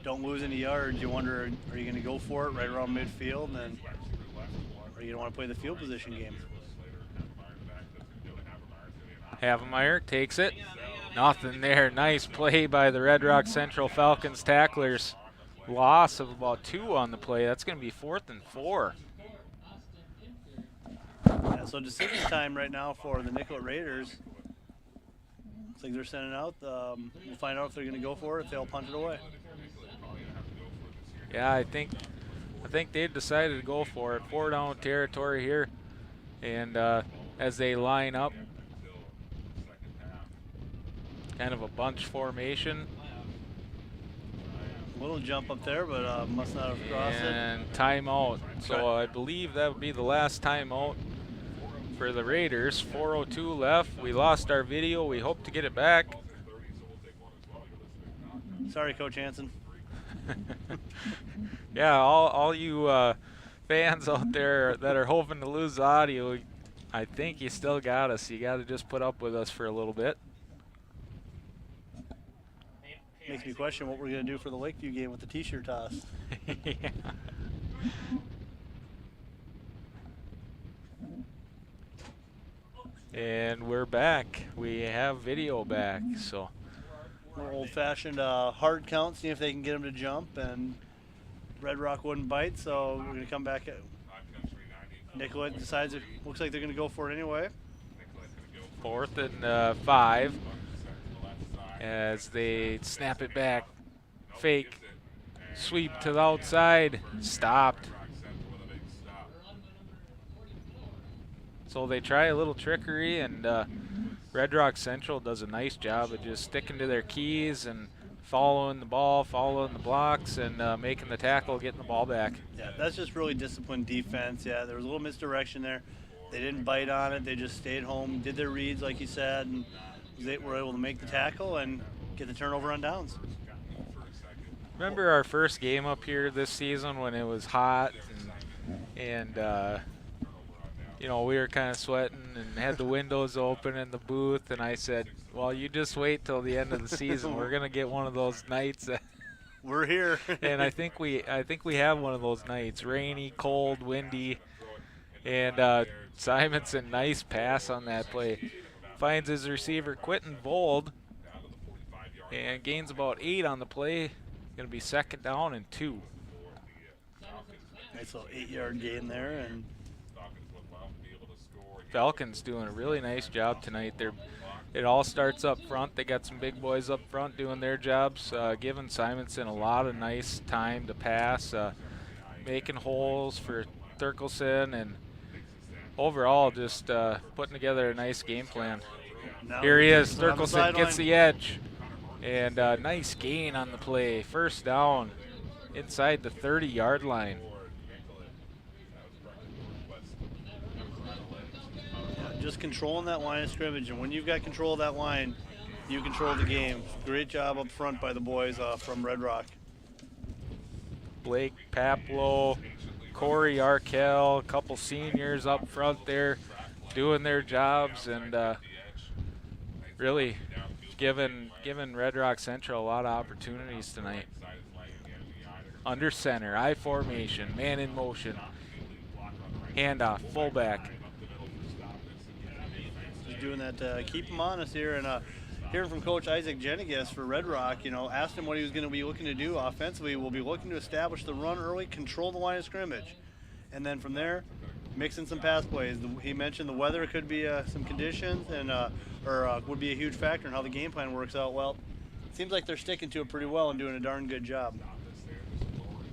don't lose any yards, you wonder, are you going to go for it right around midfield, or you don't want to play the field position game? Havermeyer takes it. Nothing there. Nice play by the Red Rock Central Falcons tacklers. Loss of about 2 on the play. That's going to be 4th and 4. Yeah, so decision time right now for the Nicollet Raiders. Looks like they're sending out. We'll find out if they're going to go for it, if they'll punt it away. Yeah, I think they've decided to go for it. 4 down territory here. And as they line up, kind of a bunch formation. Little jump up there, but must not have crossed it. And timeout. So I believe that would be the last timeout for the Raiders. 4:02 left. We lost our video. We hope to get it back. Sorry, Coach Hansen. Yeah, all you fans out there that are hoping to lose the audio, I think you still got us. You got to just put up with us for a little bit. Makes me question what we're going to do for the Lakeview game with the t-shirt toss. Yeah. And we're back. We have video back. So More old-fashioned hard count, see if they can get them to jump, and Red Rock wouldn't bite, so we're going to come back at Nicollet decides it looks like they're going to go for it anyway. 4th and 5 as they snap it back. Fake. Sweep to the outside. Stopped. So they try a little trickery, and Red Rock Central does a nice job of just sticking to their keys and following the ball, following the blocks, and making the tackle, getting the ball back. Yeah, that's just really disciplined defense. Yeah, there was a little misdirection there. They didn't bite on it. They just stayed home, did their reads like you said, and they were able to make the tackle and get the turnover on downs. Remember our first game up here this season when it was hot and you know, we were kind of sweating and had the windows open in the booth, and I said, well, you just wait till the end of the season. We're going to get one of those nights. We're here. And I think we have one of those nights. Rainy, cold, windy. And Simonson, nice pass on that play. Finds his receiver, Quentin Vold, and gains about 8 on the play. Going to be 2nd down and 2. Nice little 8-yard gain there, and Falcons doing a really nice job tonight. It all starts up front. They got some big boys up front doing their jobs, giving Simonson a lot of nice time to pass, making holes for Thurkelson, and overall just putting together a nice game plan. now Here he is. on the Thurkelson sideline. gets the edge, and nice gain on the play. 1st down inside the 30-yard line. Just controlling that line of scrimmage, and when you've got control of that line, you control the game. Great job up front by the boys from Red Rock. Blake Paplow, Corey Arkell, a couple seniors up front there doing their jobs, and really giving Red Rock Central a lot of opportunities tonight. Under center, I formation, man in motion, handoff, fullback. Just doing that to keep him honest here, and hearing from Coach Isaac Jenigas for Red Rock, asked him what he was going to be looking to do offensively. We'll be looking to establish the run early, control the line of scrimmage, and then from there, mix in some pass plays. He mentioned the weather could be some conditions, and would be a huge factor in how the game plan works out. Well, it seems like they're sticking to it pretty well and doing a darn good job.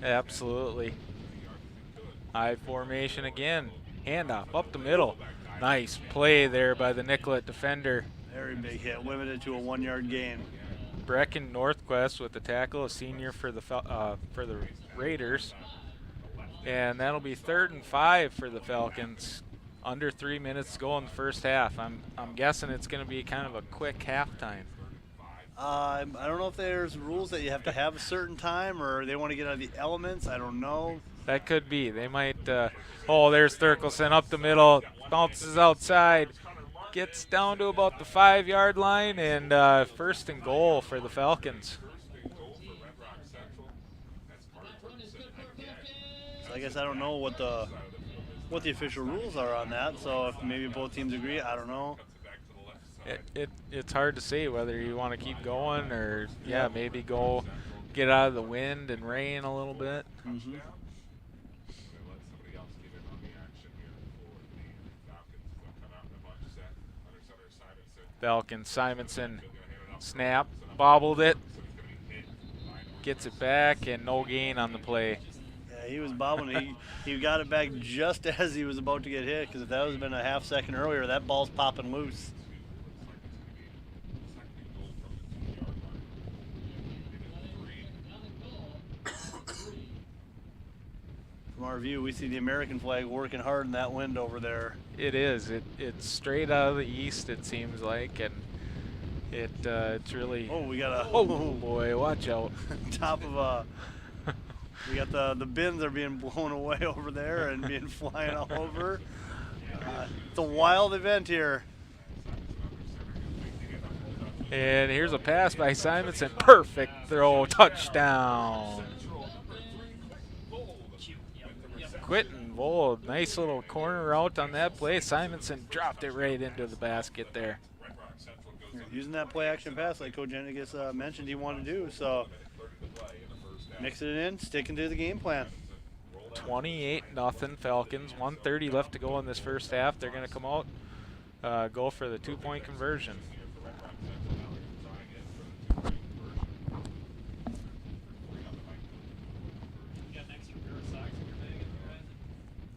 Absolutely. I formation again, handoff up the middle. Nice play there by the Nicollet defender. Very big hit, limited to a 1-yard gain. Brecken Northwest with the tackle, a senior for the Raiders. And that'll be 3rd and 5 for the Falcons. Under 3 minutes to go in the first half. I'm guessing it's going to be kind of a quick halftime. I don't know if there's rules that you have to have a certain time, or they want to get out of the elements. I don't know. That could be. They might. Oh, there's Thurkelson up the middle, bounces outside, gets down to about the 5-yard line, and 1st and goal for the Falcons. So I guess I don't know what the official rules are on that. So if maybe both teams agree, I don't know. It's hard to say whether you want to keep going or maybe go get out of the wind and rain a little bit. Mm-hmm. Falcons, Simonson, snap, bobbled it, gets it back, and no gain on the play. Yeah, he was bobbling. He got it back just as he was about to get hit, because if that was been a half second earlier, that ball's popping loose. From our view, we see the American flag working hard in that wind over there. It is. It's straight out of the east, it seems like, and it's really. Oh, we got a. Oh boy, watch out! Top of we got the bins are being blown away over there and being flying all over. It's a wild event here. And here's a pass by Simonson. Perfect throw, touchdown. Quentin Vold, nice little corner route on that play. Simonson dropped it right into the basket there. Using that play action pass like Coach Jenigas mentioned he wanted to do, so mixing it in, sticking to the game plan. 28-0 Falcons, 1:30 left to go in this first half. They're going to come out, go for the 2-point conversion.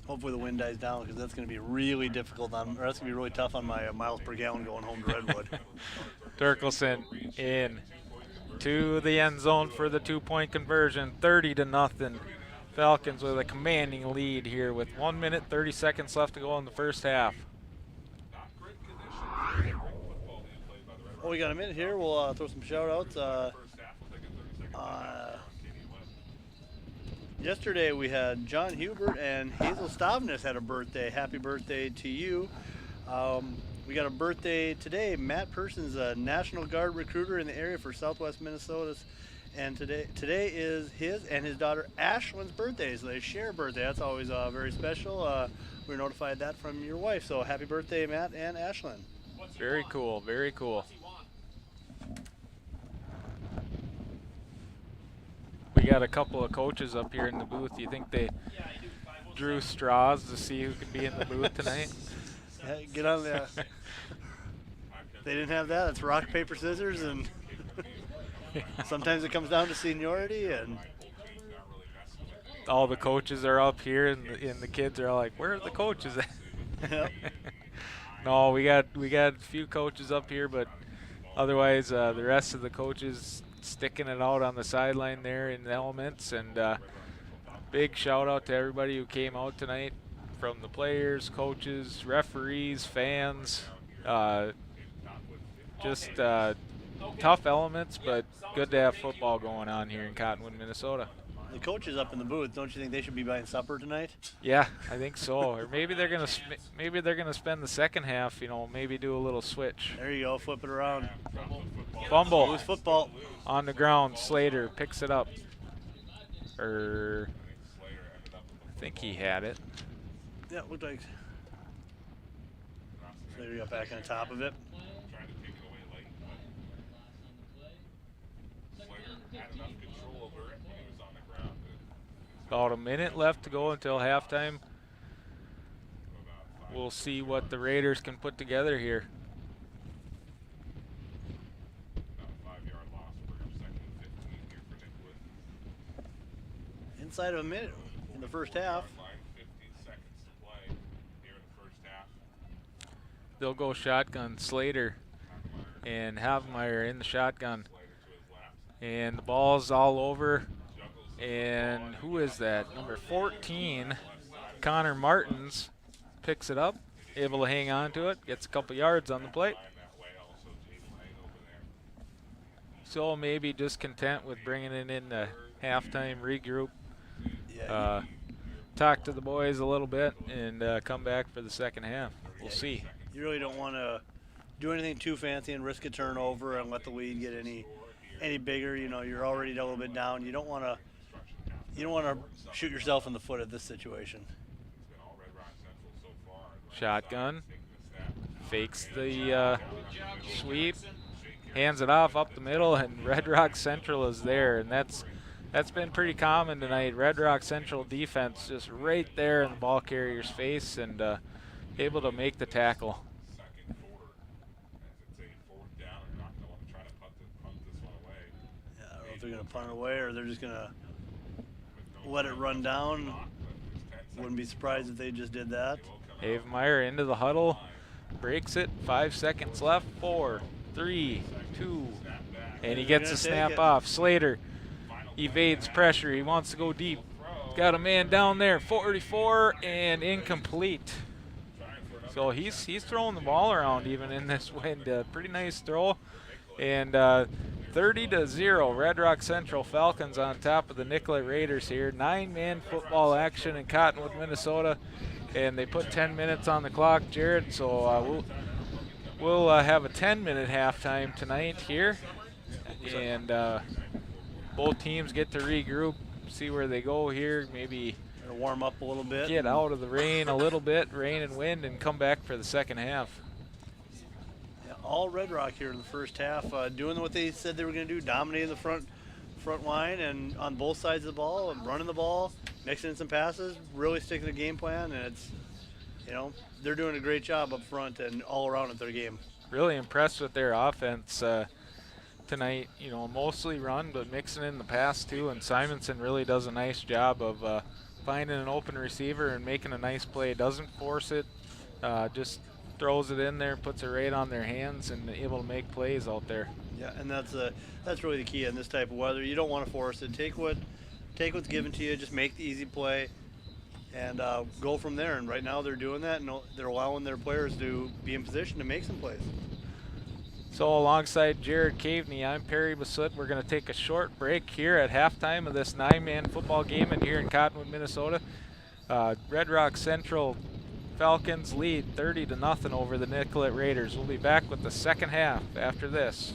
Hopefully the wind dies down, because that's going to be really difficult on, or that's going to be really tough on my miles per gallon going home to Redwood. Turkelson in to the end zone for the 2-point conversion, 30-0. Falcons with a commanding lead here with 1 minute, 30 seconds left to go in the first half. Oh, we got a minute here. We'll throw some shout-outs. Yesterday we had John Hubert and Hazel Stavnes had a birthday. Happy birthday to you. We got a birthday today. Matt Person's a National Guard recruiter in the area for Southwest Minnesota. And today is his and his daughter Ashlyn's birthday, so they share a birthday. That's always very special. We were notified that from your wife, so happy birthday, Matt and Ashlyn. Very cool, very cool. We got a couple of coaches up here in the booth. Do you think they drew straws to see who could be in the booth tonight? Yeah, get on there. They didn't have that. It's rock, paper, scissors, and sometimes it comes down to seniority. And all the coaches are up here, and the kids are all like, "Where are the coaches at?" Yep. No, we got a few coaches up here, but otherwise the rest of the coaches sticking it out on the sideline there in the elements. And big shout out to everybody who came out tonight, from the players, coaches, referees, fans. Just tough elements, but good to have football going on here in Cottonwood, Minnesota. The coaches up in the booth, don't you think they should be buying supper tonight? Yeah, I think so. Or maybe they're gonna spend the second half, maybe do a little switch. There you go, flip it around. Fumble Loose football. on the ground. Slater picks it up. I think he had it. Yeah, looked like Slater got back on top of it. About a minute left to go until halftime. We'll see what the Raiders can put together here. Inside of a minute in the first half. They'll go shotgun. Slater and Havmeyer in the shotgun. And the ball's all over. And who is that? Number 14, Connor Martins, picks it up, able to hang on to it, gets a couple yards on the play. So maybe just content with bringing it in the halftime, regroup, talk to the boys a little bit, and come back for the second half. We'll see. You really don't want to do anything too fancy and risk a turnover and let the lead get any bigger. You know, you're already a little bit down. You don't want to shoot yourself in the foot at this situation. Shotgun, fakes the sweep, hands it off up the middle, and Red Rock Central is there, and that's been pretty common tonight. Red Rock Central defense just right there in the ball carrier's face and able to make the tackle. Yeah, I don't know if they're going to punt it away or they're just going to let it run down. Wouldn't be surprised if they just did that. Havemeyer into the huddle, breaks it, 5 seconds left, 4, 3, 2, and he gets a snap off. Slater evades pressure, he wants to go deep. Got a man down there, 44, and incomplete. So he's throwing the ball around even in this wind. Pretty nice throw. And 30-0, Red Rock Central Falcons on top of the Nicollet Raiders here. 9-man football action in Cottonwood, Minnesota. And they put 10 minutes on the clock, Jared. So we'll have a 10-minute halftime tonight here. And both teams get to regroup, see where they go here, maybe warm up a little bit, get out of the rain a little bit, rain and wind, and come back for the second half. Yeah, all Red Rock here in the first half, doing what they said they were going to do, dominating the front line and on both sides of the ball, and running the ball, mixing in some passes, really sticking to the game plan, and it's, you know, they're doing a great job up front and all around at their game. Really impressed with their offense tonight. You know, mostly run, but mixing in the pass too, and Simonson really does a nice job of finding an open receiver and making a nice play. Doesn't force it, just throws it in there, puts it right on their hands, and able to make plays out there. Yeah, and that's really the key in this type of weather. You don't want to force it. Take what's given to you. Just make the easy play, and go from there. And right now they're doing that, and they're allowing their players to be in position to make some plays. So alongside Jared Caveney, I'm Perry Basut. We're going to take a short break here at halftime of this 9-man football game in here in Cottonwood, Minnesota. Red Rock Central Falcons lead 30-0 over the Nicollet Raiders. We'll be back with the second half after this.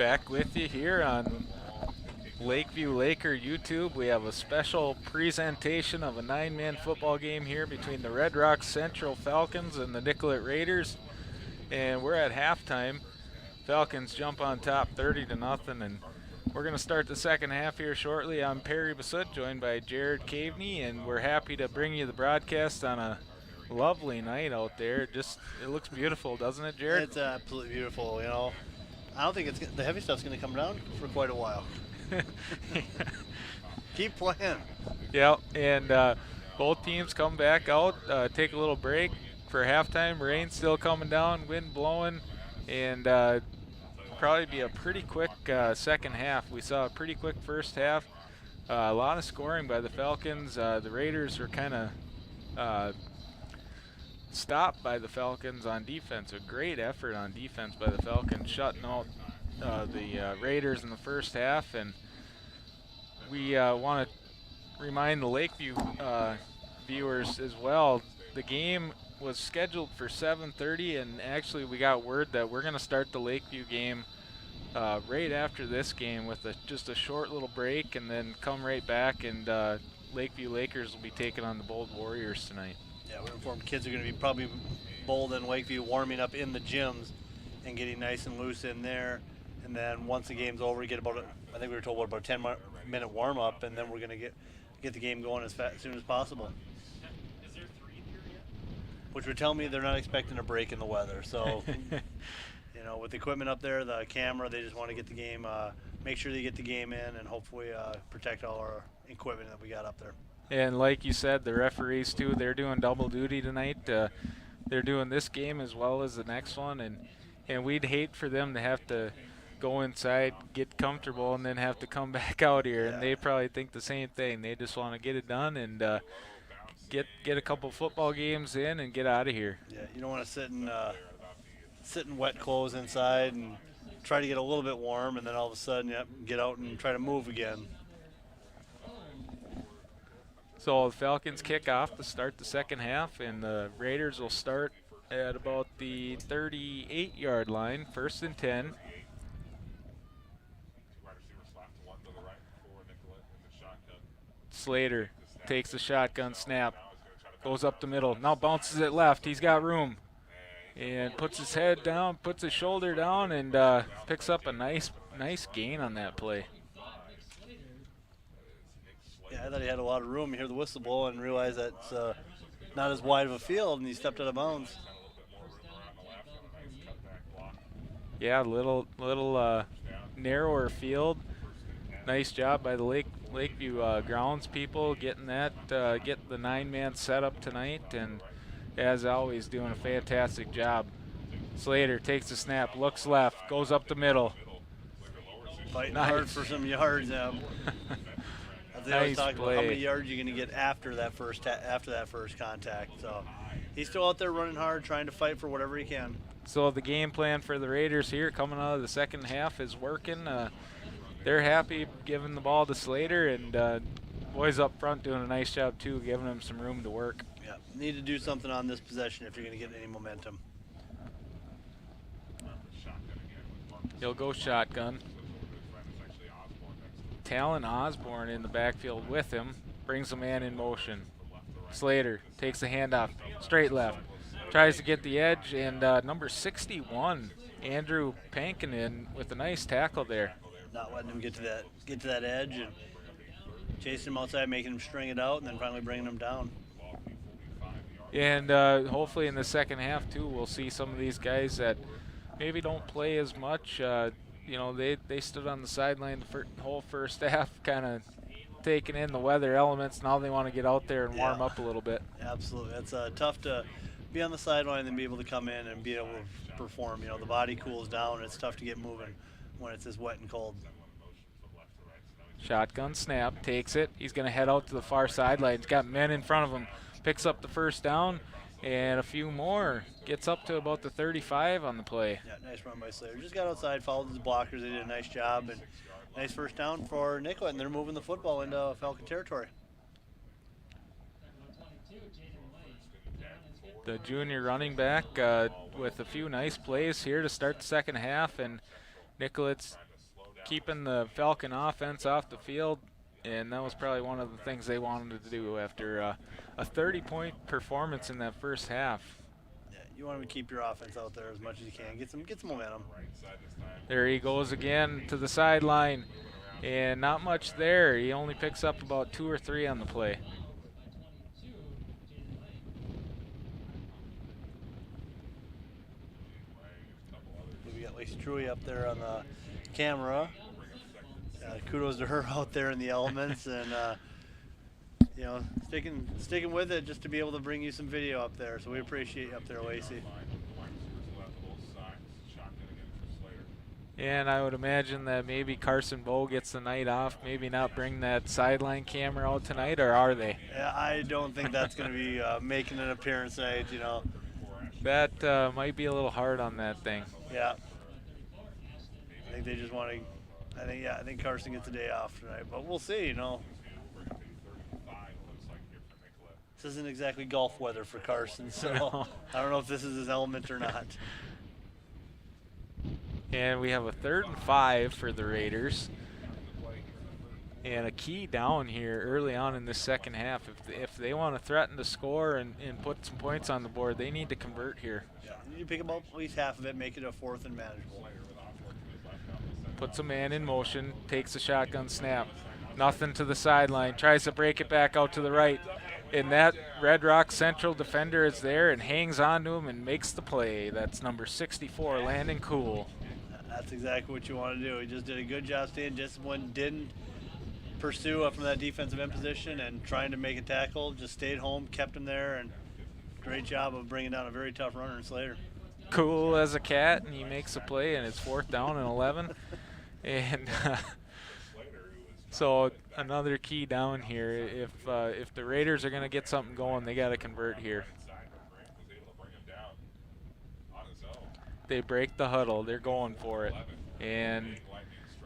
Back with you here on Lakeview Laker YouTube. We have a special presentation of a 9-man football game here between the Red Rock Central Falcons and the Nicollet Raiders. And we're at halftime. Falcons jump on top 30-0, and we're going to start the second half here shortly. I'm Perry Basut, joined by Jared Caveney, and we're happy to bring you the broadcast on a lovely night out there. It looks beautiful, doesn't it, Jared? It's absolutely beautiful. You know, I don't think the heavy stuff's going to come down for quite a while. Keep playing. Yeah, and both teams come back out, take a little break for halftime. Rain still coming down, wind blowing, and probably be a pretty quick second half. We saw a pretty quick first half. A lot of scoring by the Falcons. The Raiders were kind of stopped by the Falcons on defense. A great effort on defense by the Falcons, shutting out the Raiders in the first half. And we want to remind the Lakeview viewers as well, the game was scheduled for 7:30, and actually we got word that we're going to start the Lakeview game right after this game with just a short little break, and then come right back, and Lakeview Lakers will be taking on the Bold Warriors tonight. Yeah, we're informed kids are going to be probably Bold and Lakeview warming up in the gyms and getting nice and loose in there. And then once the game's over, get I think we were told about a 10-minute warm-up, and then we're going to get the game going as soon as possible. Which would tell me they're not expecting a break in the weather. So, you know, with the equipment up there, the camera, they just want to get the game, make sure they get the game in, and hopefully protect all our equipment that we got up there. And like you said, the referees too, they're doing double duty tonight. They're doing this game as well as the next one, and we'd hate for them to have to go inside, get comfortable, and then have to come back out here. Yeah. And they probably think the same thing. They just want to get it done and get a couple football games in and get out of here. Yeah, you don't want to sit in wet clothes inside and try to get a little bit warm, and then all of a sudden, get out and try to move again. So the Falcons kick off to start the second half, and the Raiders will start at about the 38-yard line, 1st and 10. Slater takes the shotgun snap, goes up the middle, now bounces it left. He's got room, and puts his head down, puts his shoulder down, and picks up a nice gain on that play. Yeah, I thought he had a lot of room. You hear the whistle blow and realize that it's not as wide of a field, and he stepped out of bounds. Yeah, little narrower field. Nice job by the Lakeview grounds people getting the 9-man setup tonight, and as always doing a fantastic job. Slater takes the snap, looks left, goes up the middle. Fighting hard for some yards. They always talk about how many yards you're going to get after that first contact. So he's still out there running hard, trying to fight for whatever he can. So the game plan for the Raiders here coming out of the second half is working. They're happy giving the ball to Slater, and boys up front doing a nice job too, giving him some room to work. Yeah, need to do something on this possession if you're going to get any momentum. He'll go shotgun. Talon Osborne in the backfield with him, brings the man in motion. Slater takes the handoff, straight left, tries to get the edge, and number 61, Andrew Pankinen, with a nice tackle there. Not letting him get to that edge, and chasing him outside, making him string it out, and then finally bringing him down. And hopefully in the second half too, we'll see some of these guys that maybe don't play as much. You know, they stood on the sideline the whole first half, kind of taking in the weather elements. Now they want to get out there and warm up a little bit. Absolutely. It's tough to be on the sideline and be able to come in and be able to perform. You know, the body cools down, and it's tough to get moving when it's as wet and cold. Shotgun snap, takes it. He's going to head out to the far sideline. He's got men in front of him. Picks up the first down, and a few more. Gets up to about the 35 on the play. Yeah, nice run by Slater. Just got outside, followed his blockers. They did a nice job, and nice first down for Nicollet, and they're moving the football into Falcon territory. The junior running back with a few nice plays here to start the second half, and Nicollet's keeping the Falcon offense off the field, and that was probably one of the things they wanted to do after a 30-point performance in that first half. Yeah, you want to keep your offense out there as much as you can. Get some momentum. There he goes again to the sideline, and not much there. He only picks up about 2 or 3 on the play. We got Lacey Truey up there on the camera. Kudos to her out there in the elements, and you know, sticking with it just to be able to bring you some video up there. So we appreciate you up there, Lacey. And I would imagine that maybe Carson Bowe gets the night off, maybe not bring that sideline camera out tonight, or are they? Yeah, I don't think that's going to be making an appearance tonight, you know. That might be a little hard on that thing. Yeah. I think they just want to, I think Carson gets a day off tonight, but we'll see, you know. This isn't exactly golf weather for Carson, so No. I don't know if this is his element or not. And we have a 3rd and 5 for the Raiders. And a key down here early on in the second half. If they want to threaten to score and put some points on the board, they need to convert here. Yeah, you need to pick up at least half of it, make it a 4th and manageable. Puts a man in motion, takes a shotgun snap. Nothing to the sideline, tries to break it back out to the right. And that Red Rock Central defender is there and hangs on to him and makes the play. That's number 64, Landon Cool. That's exactly what you want to do. He just did a good job staying disciplined, didn't pursue up from that defensive end position and trying to make a tackle, just stayed home, kept him there, and great job of bringing down a very tough runner in Slater. Cool as a cat, and he makes a play, and it's 4th down and 11. And so another key down here. If the Raiders are going to get something going, they got to convert here. They break the huddle. They're going for it. And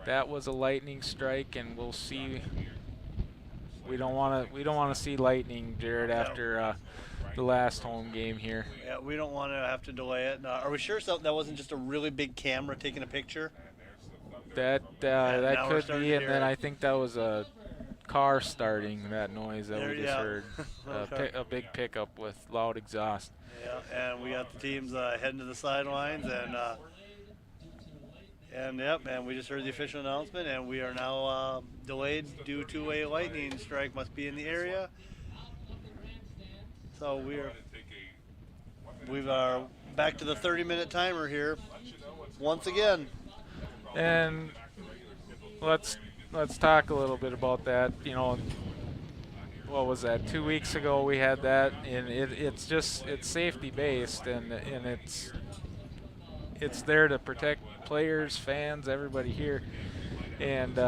that was a lightning strike, and we'll see. We don't want to see lightning, Jared, after the last home game here. Yeah, we don't want to have to delay it. Are we sure that wasn't just a really big camera taking a picture? That could be, and then I think that was a car starting, that noise that we just heard. A big pickup with loud exhaust. Yeah, and we got the teams heading to the sidelines, and we just heard the official announcement, and we are now delayed due to a lightning strike must be in the area. So we are back to the 30-minute timer here once again. And let's talk a little bit about that. You know, what was that? 2 weeks ago we had that, and it's safety based, and it's there to protect players, fans, everybody here. And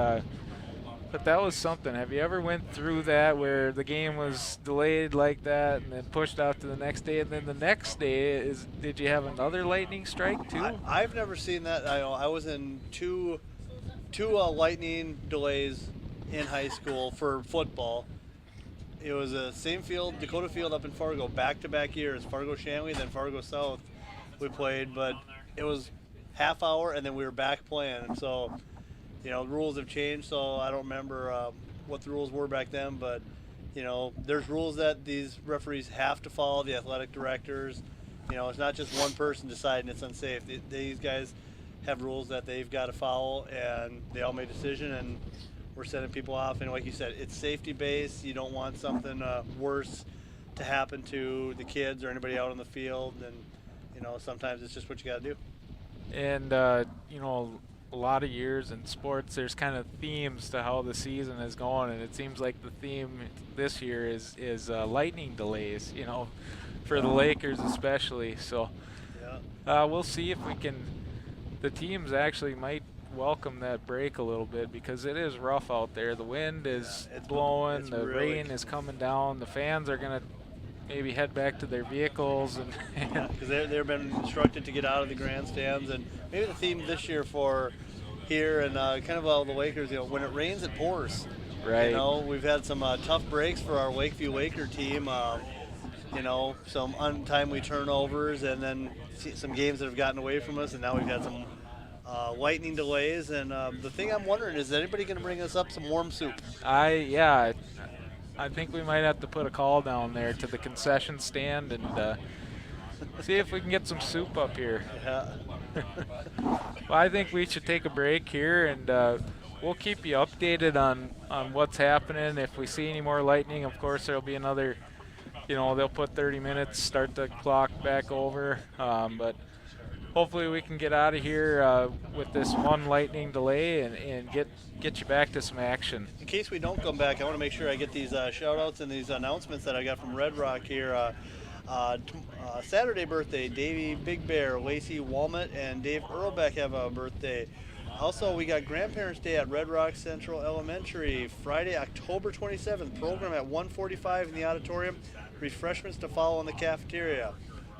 but that was something. Have you ever went through that where the game was delayed like that and then pushed out to the next day, and then the next day did you have another lightning strike too? I've never seen that. I was in two lightning delays in high school for football. It was the same field, Dakota Field up in Fargo, back-to-back years, Fargo-Shanley, then Fargo South we played, but it was half hour and then we were back playing. And so, you know, the rules have changed, so I don't remember what the rules were back then, but, you know, there's rules that these referees have to follow, the athletic directors. You know, it's not just one person deciding it's unsafe. These guys have rules that they've got to follow, and they all made a decision, and we're sending people off. And like you said, it's safety-based. You don't want something worse to happen to the kids or anybody out on the field, and, you know, sometimes it's just what you got to do. And, you know, a lot of years in sports, there's kind of themes to how the season is going, and it seems like the theme this year is lightning delays, you know, for the Lakers especially. So we'll see if we can. The teams actually might welcome that break a little bit because it is rough out there. The wind is blowing, the rain is coming down. The fans are going to maybe head back to their vehicles, and because they've been instructed to get out of the grandstands. And maybe the theme this year for here and kind of all the Lakers, you know, when it rains, it pours. Right. You know, we've had some tough breaks for our Lakeview Laker team. You know, some untimely turnovers, and then some games that have gotten away from us, and now we've had some lightning delays, and the thing I'm wondering is anybody going to bring us up some warm soup? Yeah, I think we might have to put a call down there to the concession stand and see if we can get some soup up here. Yeah. Well, I think we should take a break here, and we'll keep you updated on what's happening. If we see any more lightning, of course, there'll be another, they'll put 30 minutes, start the clock back over. But hopefully we can get out of here with this one lightning delay and get you back to some action. In case we don't come back, I want to make sure I get these shout outs and these announcements that I got from Red Rock here. Saturday birthday, Davey Big Bear, Lacey Walnut, and Dave Earlbeck have a birthday. Also, we got Grandparents' Day at Red Rock Central Elementary, Friday, October 27th. Program at 1:45 in the auditorium. Refreshments to follow in the cafeteria.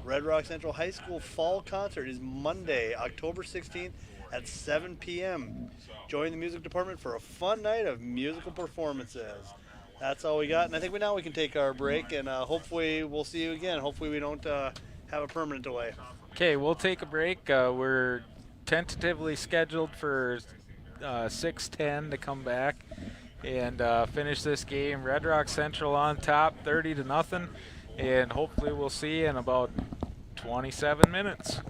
Red Rock Central High School Fall Concert is Monday, October 16th at 7 p.m. Join the music department for a fun night of musical performances. That's all we got, and I think now we can take our break, and hopefully we'll see you again. Hopefully we don't have a permanent delay. Okay, we'll take a break. We're tentatively scheduled for 6:10 to come back and finish this game. Red Rock Central on top, 30-0, and hopefully we'll see you in about 27 minutes.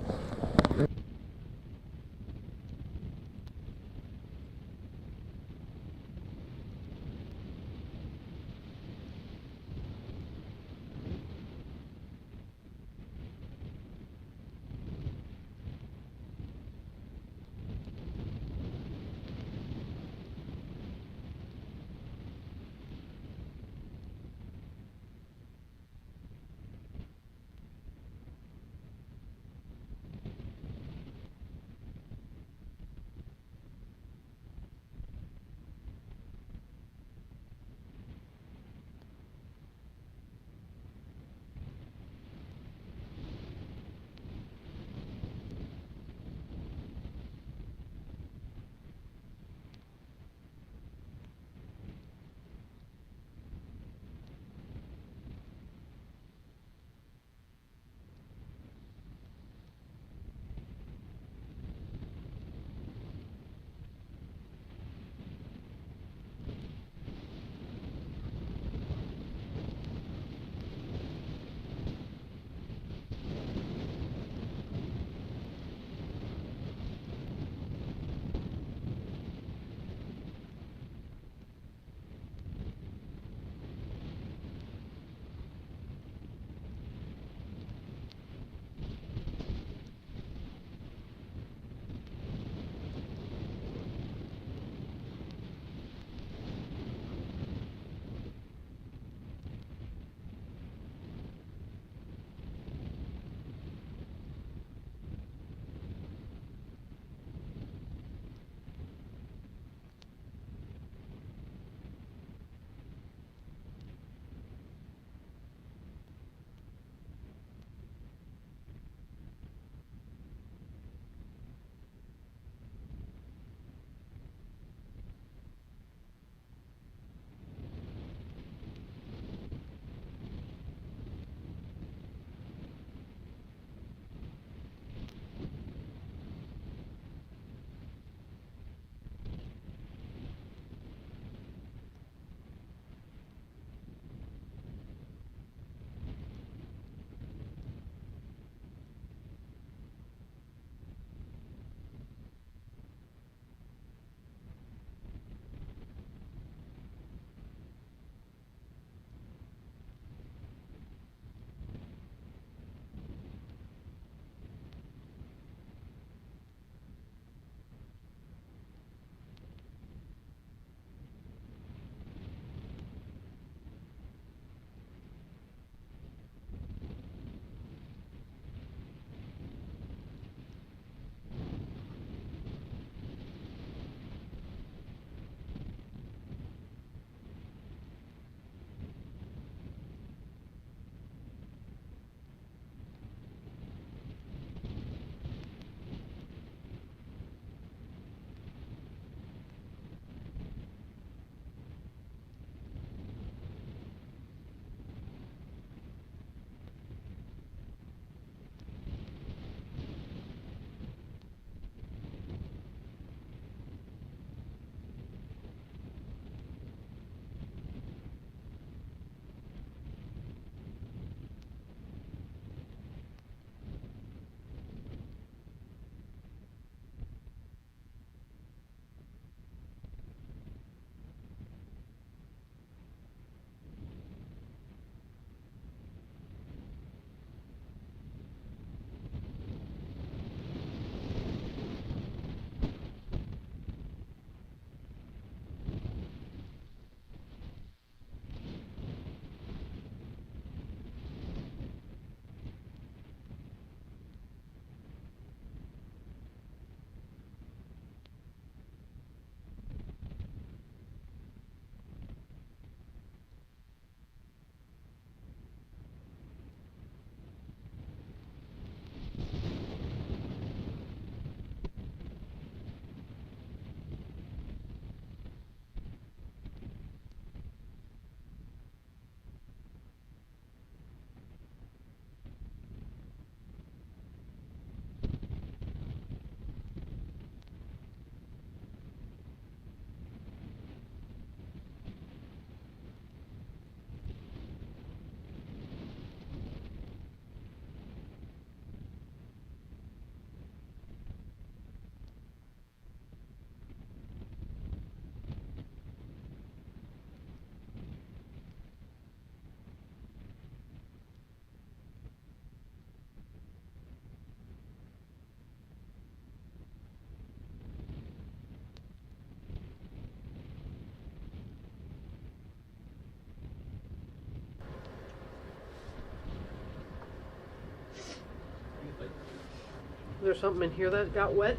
There's something in here that got wet.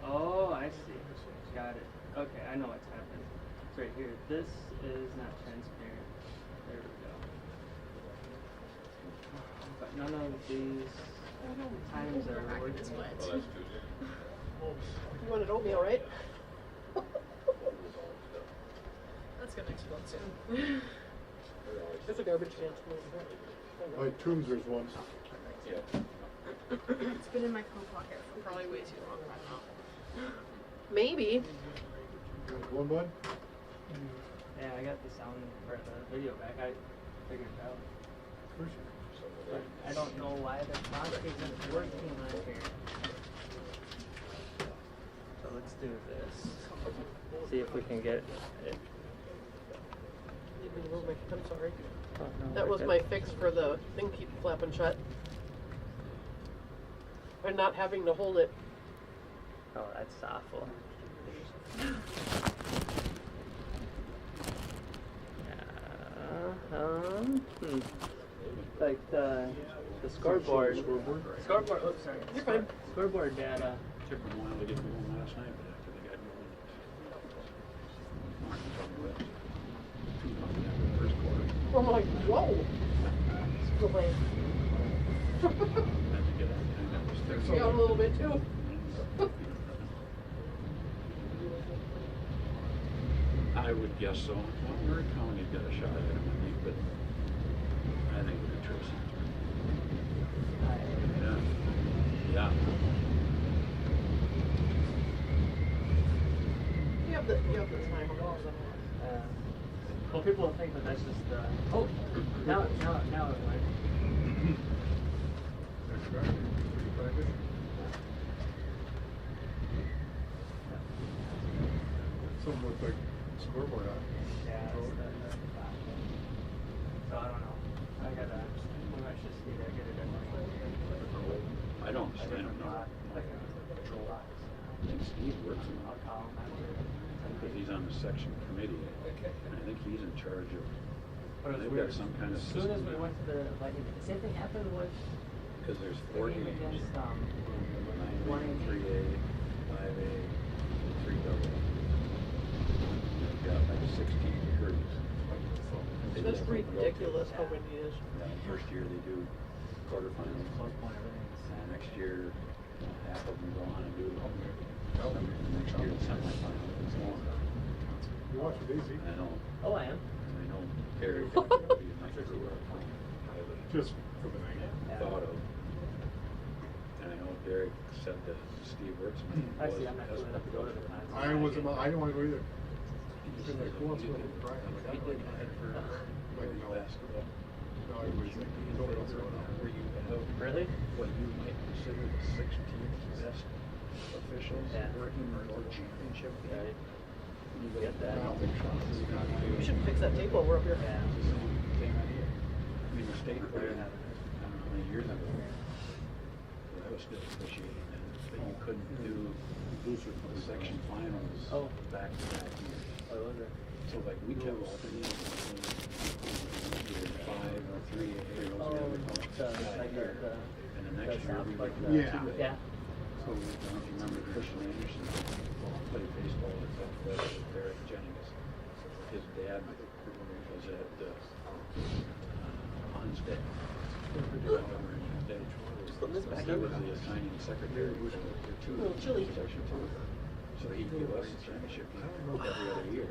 Oh, I see. Got it. Okay, I know what's happened. It's right here. This is not transparent. There we go. But none of these times are working. You wanted oatmeal, right? That's gonna explode soon. There's a garbage can. My Toombs, there's one. It's been in my coat pocket for probably way too long by now. Maybe. One bud? Yeah, I got the sound for the video back. I figured it out. But I don't know why the clock isn't working on here. So let's do this. See if we can get it. I'm sorry. Oh, no, That we're was good. my fix for the thing keep flapping shut. And not having to hold it. Oh, that's awful. Like the scoreboard. Scoreboard. Oops, sorry. You're fine. Scoreboard data. Took them a while to get going last night, but after they got going, first quarter, I'm like, whoa. Go play. had to get out. And that was Freaks me out a little bit too. I would guess so. Well, Murray County's got a shot at him, I think, but I think we're Tracy. Yeah. Yeah. You have the time. Well, people will think that that's just the. Oh, now it went. Something looked like scoreboard on. Yeah. So I don't know. I gotta. We might just need to get it in. I don't understand him now. I think Steve works on I'll it call him after. because he's on the section committee, and I think he's in charge of. But it was They've weird. got some kind of As soon as system we now. went to the the same thing happened with Because there's the 4 game games. against 9A, 3A, 5A, 3AA. They've got like 16 recruits. They That's just don't ridiculous how rotate. windy it is. First year they do quarterfinals. close point everything. Next year, half of them go on and do next year the semifinals and so on. You watch it easy. I know, Oh, I am. and I know Barry would be a nice crew Just for the night. thought of. And I know Derek said that Steve Wertzman was. Actually, I'm not going to go to the class. I didn't want to go either. He's been like, who wants to go to the Friday? I'm like, He I'm did not that going. for Like, no. basketball. No, it was like, nobody else going on. Where you have Really? what you might consider the 16th best officials Yeah. working for championship game. Right. You Get that. I don't think so. We should fix that table over here. Yeah. It's the same idea. I mean, the state player, I don't know how many years ago, I was still officiating, and but you couldn't do the section finals Oh. back to back years. What was it? So like we kept alternating either 5 or 3 Oh, like the and the next year we like were the, Yeah. yeah. So I don't know if you remember Christian Anderson played baseball at Southwest with Barrett Jennings. His dad was at Onsted. He was the assigning secretary for two A little chilly. section two. So he'd give us the championship game every other year.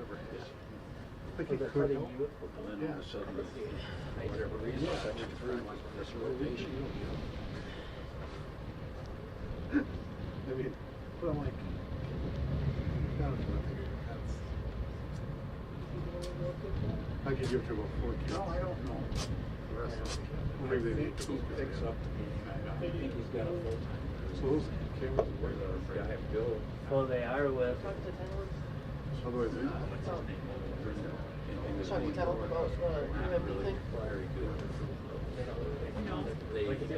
I think it could. And then all of a sudden, for whatever reason, section three went with this rotation. I mean, but I'm like, I don't know. I could give to about 4 kids. No, I don't know. The rest of them. I Maybe they need think to he picks up the game. I think he's got a full-time. So those cameras Where are the guy Bill. Well, they are with. otherwise they. Talk to talent about UMD thing. Very good. They Like, put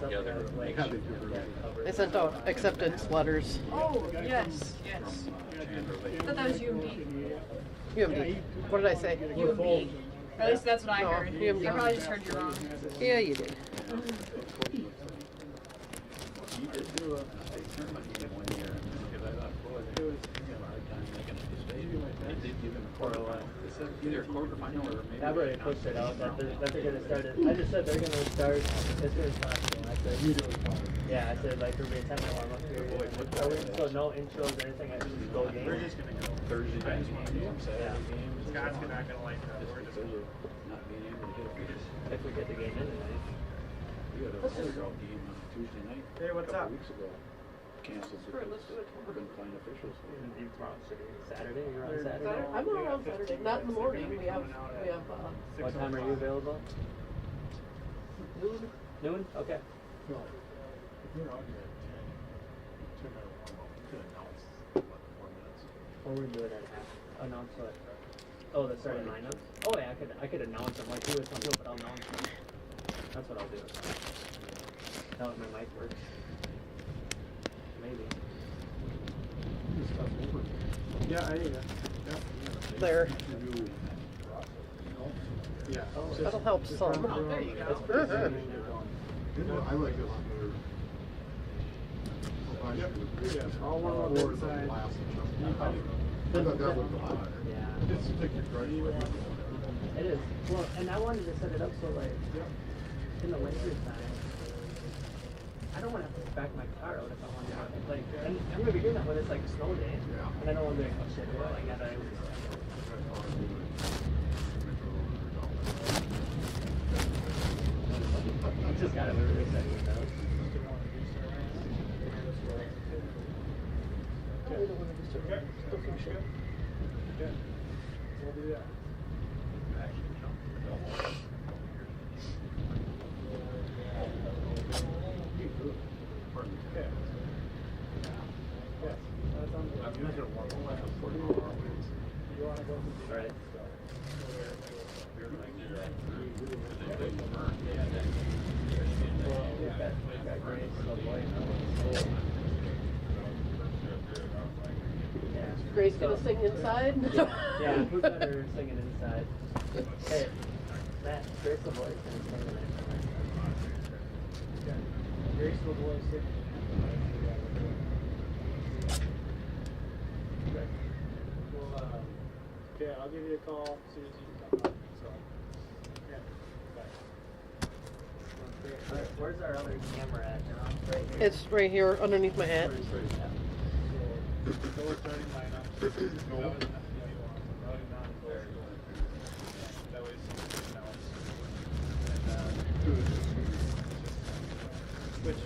together. Yeah, they do. They sent out acceptance letters. Oh, yes, yes. I thought that was UMD. UMD. What did I say? UMB. Or at least that's what I No, heard. UMD. I probably just heard you wrong. Yeah, you did. He did do a state tournament game one year, because I thought, boy, they was gonna have a hard time making it to state. They did give him a quarterfinal. They said either a quarterfinal or maybe. I've already pushed it out that they're gonna start it. I just said they're gonna start as soon as possible. I said You do it fine. yeah. I said like there'll be a 10-minute warm-up period. So no intros or anything. I just go game. We're just gonna go. Thursday night game, Saturday game. Scott's not gonna like that. We're just Because of not being able to hit it. If we get the game in tonight. We had a underdog game on Tuesday night. Hey, what's a couple up? weeks ago. Canceled Screw it, let's because do it. we couldn't find officials. Tomorrow, Saturday. You're on Saturday? Saturday. I'm around Saturday. Not in the morning. We have What time are you available? noon. Noon. Okay. No. If you're out here at 10, 10-minute warm-up, you can announce like 4 minutes. Or we do it at half. Announce what? Oh, the starting lineup. Oh yeah, I could announce them like do it something, but I'll announce them. That's what I'll do. That way my mic works. Maybe. Just stuff over. Yeah, There. Yeah. That'll help some. Oh, there you go. You know, I like it a lot better. Yeah, all one on one side. That would go better. Yeah. Just take your graduate. It is. Well, and I wanted to set it up so like in the winter time, I don't want to have to back my car out if I want to. Like, and I'm gonna be doing that when it's like a snow day, Yeah. and I don't want to be like, oh shit, well, I gotta. I just gotta really set it out. We'll do that. Okay. Yes, that sounds good. I'm not gonna warm up like a 40 mile an hour winds. You wanna go to the Right. Well, we've got Grace, so boy, yeah. Grace gonna sing inside? Yeah, who's better singing inside? Hey, Matt, Grace the boy is gonna sing the next one. graceful voice. Okay. Well, okay, I'll give you a call as soon as you come up. So, yeah. Bye. Alright, where's our other camera at now? Right here. It's right here underneath my hat. So we're starting lineup. That was not the one. That was not the that was something else. And which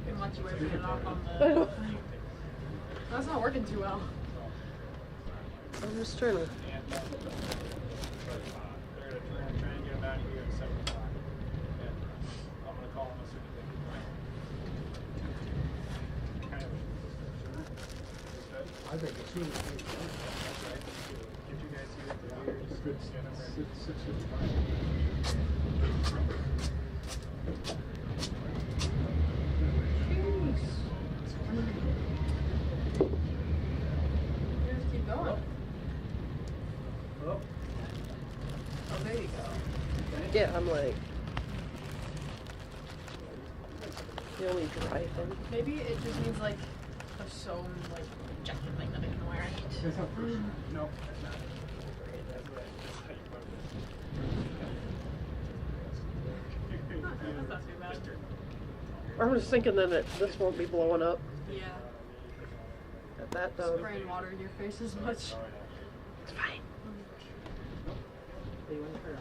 Pretty much you were putting it off on the. That's not working too well. I'm just trying to. and they're gonna try and get them back here at 7 o'clock. And I'm gonna call them as soon as they get back. Kind of. I think as soon as they That's right. Get you guys here at the beers. it's good. Get them ready. 6:55. You just keep going. Oh. Oh, there you go. Yeah, I'm like. The only dry thing. Maybe it just means like a sewn like jacket thing that I can wear. No, that's not. That's what That's not too bad. I'm just thinking then that this won't be blowing up. Yeah. That does. Spraying water in your face as much. It's fine. Hey, when's her?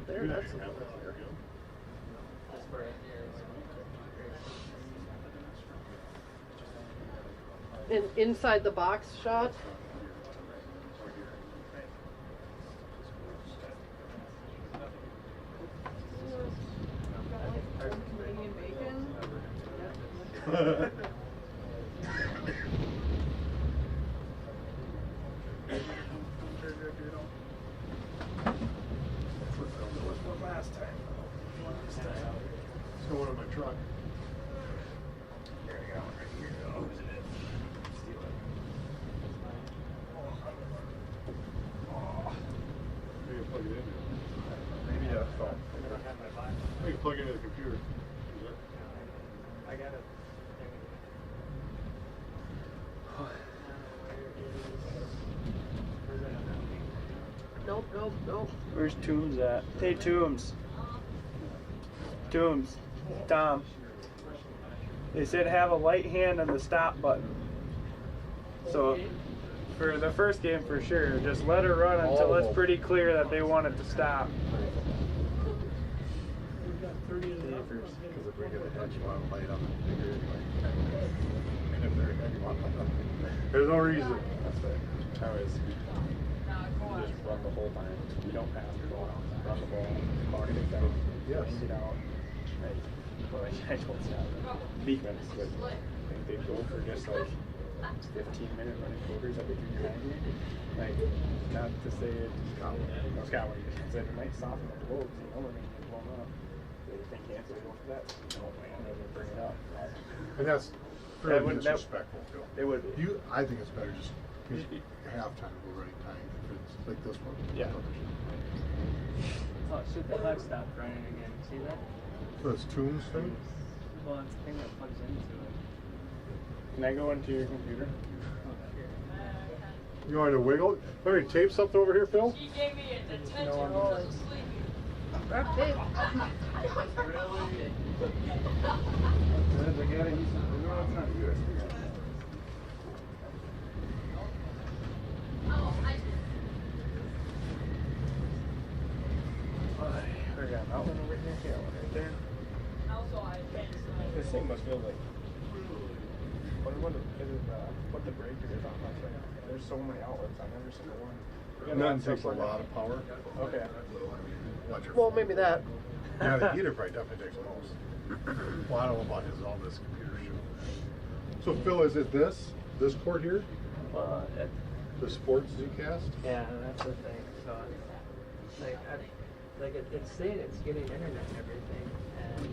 There, that's That's for inside the box shot. Canadian bacon. last time. It's going in my truck. There we go. Right here. Oh, is it? the computer. I got it. Nope, nope, nope. Where's Toombs at? Hey, Toombs. Toombs. Tom. They said have a light hand on the stop button. So, for the first game for sure, just let her run until it's pretty clear that they want it to stop. Because if we get a hit, you want to play it on the computer anyway. And if they're ahead, you want to play it on the computer. There's no reason. That's right. How is you just run the whole time. You don't pass the ball. Run the ball. Clock it down. Yes. Get out. Right. Well, I told Sal. Beekman's good. I think they go for just like 15-minute running quarters every junior high game. Like, not to say it's Scotland. Said it might soften the blow because you know we're going to get blown up. They think cancer go for that. You don't plan to bring it up. And that's That fairly would- disrespectful, Phil. It would be. I think it's better just halftime go running time if it's like this one. Yeah. Oh shit, the plug stopped running again. See that? So it's Tombs thing? Well, it's the thing that plugs into it. Can I go into your computer? You want to wiggle? Let me tape something over here, Phil? She gave me attention. No, I'm I was sleeping. Okay. We got that one over here. Yeah, one right there. Also, I can't sleep. This thing must feel like. What the breaker is on that thing. There's so many outlets on every single one. And that takes a lot of power. Okay. Watch your Well, phone. maybe that. Yeah, the heater probably definitely takes the most. Well, I don't know about his, all this computer shit. So Phil, is it this court here? Well, The sports Zcast? yeah, that's the thing. So, it's saying it's getting internet and everything, and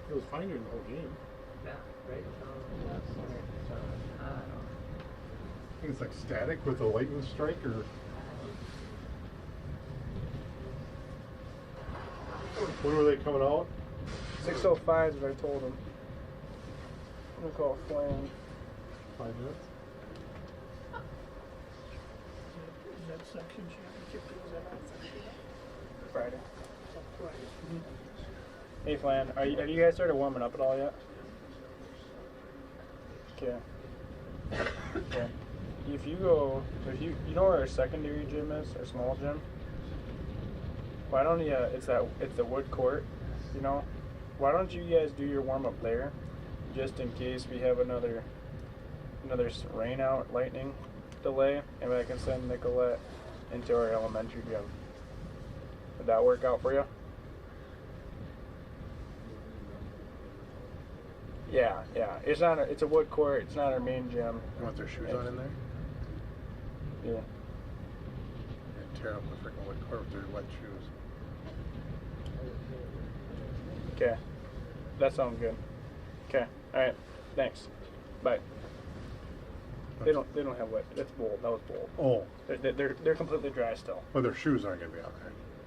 It was fine during the whole game. yeah, right. So, I don't know. I think it's like static with a lightning strike or. When were they coming out? 6:05 is what I told him. I'm gonna call Flan. 5 minutes? Friday. Hey Flan, have you guys started warming up at all yet? Okay. Okay. If you know where our secondary gym is, our small gym? Why don't you, it's the wood court, you know? Why don't you guys do your warm up there, just in case we have another rain out, lightning delay, and I can send Nicollet into our elementary gym. Would that work out for you? Yeah. It's not. It's a wood court. It's not our main gym. You want their shoes on in there? Yeah. And tear up the freaking wood court with their wet shoes. Okay. That sounds good. Okay. All right. Thanks. Bye. They don't have wet. That's bold. That was bold. Oh, They're completely dry still. well, their shoes aren't going to be on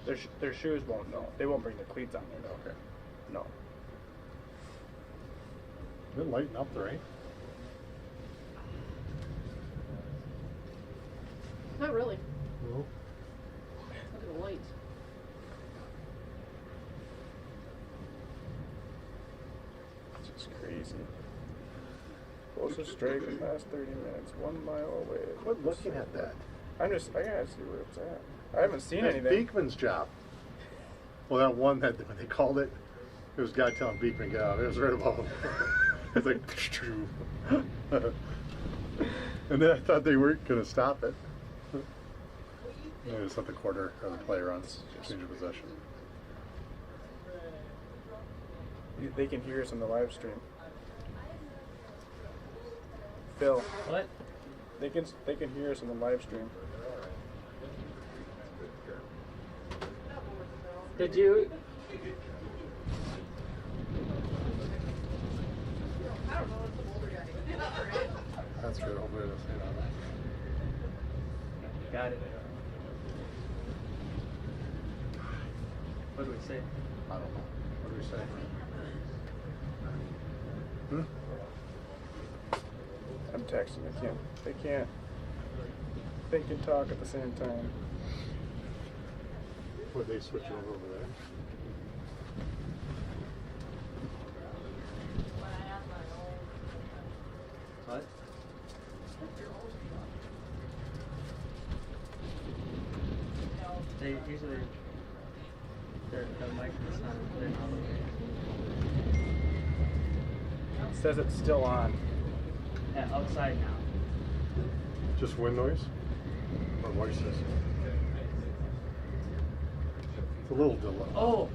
there. Their shoes won't. No. They won't bring the cleats on there. Okay. No. Did it lighten up the rain? Not really. No. Look at the lights. It's just crazy. Closest strike in the last 30 minutes, 1 mile away. Quit looking at that. I gotta see where it's at. I haven't seen That's anything. Beekman's job. Well, that one that when they called it, it was a guy telling Beekman get out. It was right above him. It's like, and then I thought they weren't going to stop it. They just let the quarter or the play runs change of possession. They can hear us on the live stream. Phil, What? they can hear us on the live stream. Did you? That's good. Hopefully, they'll say that. Got it. What do we say? I don't know. What do we say? I'm texting. They can't think and talk at the same time. Would they switch over there? What? They usually the mic is not they're not okay. It says it's still on. Yeah, outside now. Just wind noise? Or voices? It's a little delay. Oh.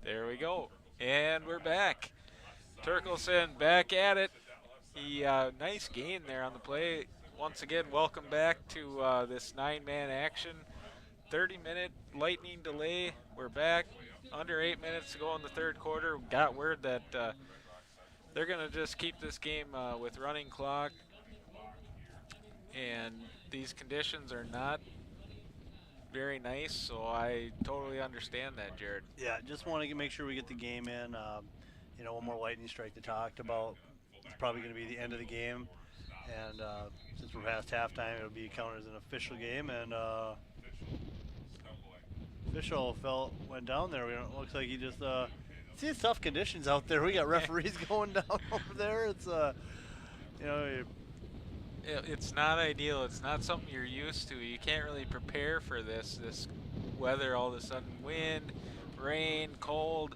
There we go. And we're back. Turkelson back at it. He nice gain there on the play. Once again, welcome back to this 9-man action. 30-minute lightning delay. We're back. Under 8 minutes to go in the third quarter. Got word that they're going to just keep this game with running clock. And these conditions are not very nice, so I totally understand that, Jared. Yeah, just want to make sure we get the game in. You know, one more lightning strike they talked about. It's probably going to be the end of the game. And since we're past halftime, it'll be counted as an official game. And official went down there. It looks like he just see it's tough conditions out there. We got referees going down over there. It's you know. It's not ideal. It's not something you're used to. You can't really prepare for this weather. All of a sudden, wind, rain, cold,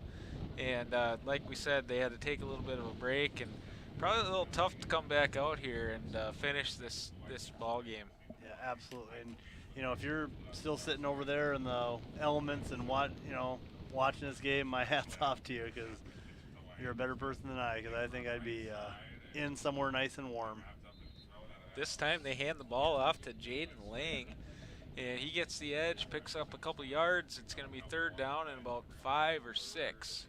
and like we said, they had to take a little bit of a break, and probably a little tough to come back out here and finish this ball game. Yeah, absolutely. And you know, if you're still sitting over there in the elements and watching this game, my hat's off to you, because you're a better person than I. Because I think I'd be in somewhere nice and warm. This time they hand the ball off to Jaden Lang, and he gets the edge, picks up a couple yards. It's going to be third down and about 5 or 6.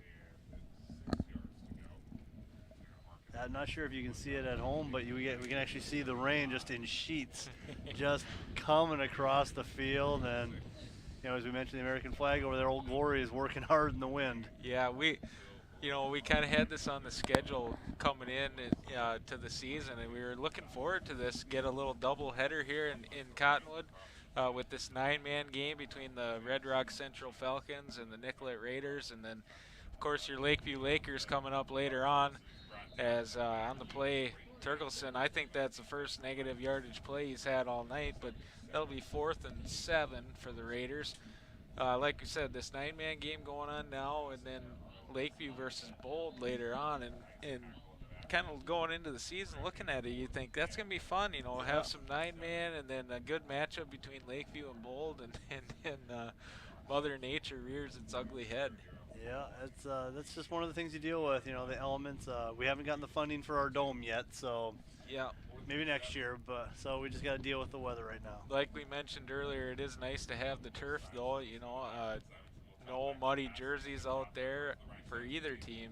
I'm not sure if you can see it at home, but we can actually see the rain just in sheets, just coming across the field. And you know, as we mentioned, the American flag over there, Old Glory is working hard in the wind. Yeah, we kind of had this on the schedule coming in to the season, and we were looking forward to this. Get a little double header here in Cottonwood with this 9-man game between the Red Rock Central Falcons and the Nicollet Raiders, and then of course your Lakeview Lakers coming up later on. As on the play, Turkelson, I think that's the first negative yardage play he's had all night, but that'll be 4th and 7 for the Raiders. Like we said, this 9-man game going on now, and then Lakeview versus Bold later on, and kind of going into the season, looking at it, you think that's going to be fun, you know, have some 9-man and then a good matchup between Lakeview and Bold, and Mother Nature rears its ugly head. Yeah, that's just one of the things you deal with, you know, the elements. We haven't gotten the funding for our dome yet, so yeah, maybe next year, but so we just got to deal with the weather right now. Like we mentioned earlier, it is nice to have the turf, though, you know, no muddy jerseys out there for either team,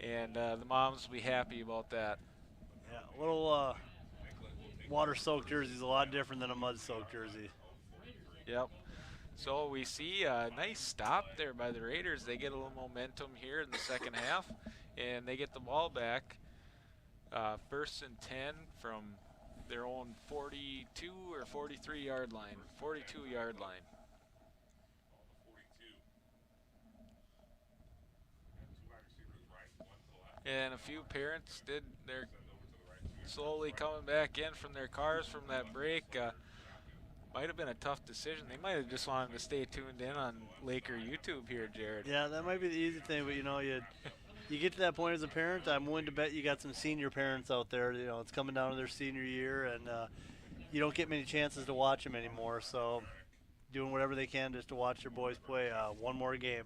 and the moms will be happy about that. Yeah, a little water-soaked jersey is a lot different than a mud-soaked jersey. Yep. So we see a nice stop there by the Raiders. They get a little momentum here in the second half, and they get the ball back. 1st and 10 from their own 42 or 43-yard line, 42-yard line. And a few parents they're slowly coming back in from their cars from that break. Might have been a tough decision. They might have just wanted to stay tuned in on Laker YouTube here, Jared. Yeah, that might be the easy thing, but you know, you get to that point as a parent, I'm willing to bet you got some senior parents out there. You know, it's coming down to their senior year, and you don't get many chances to watch them anymore. So, doing whatever they can just to watch their boys play one more game.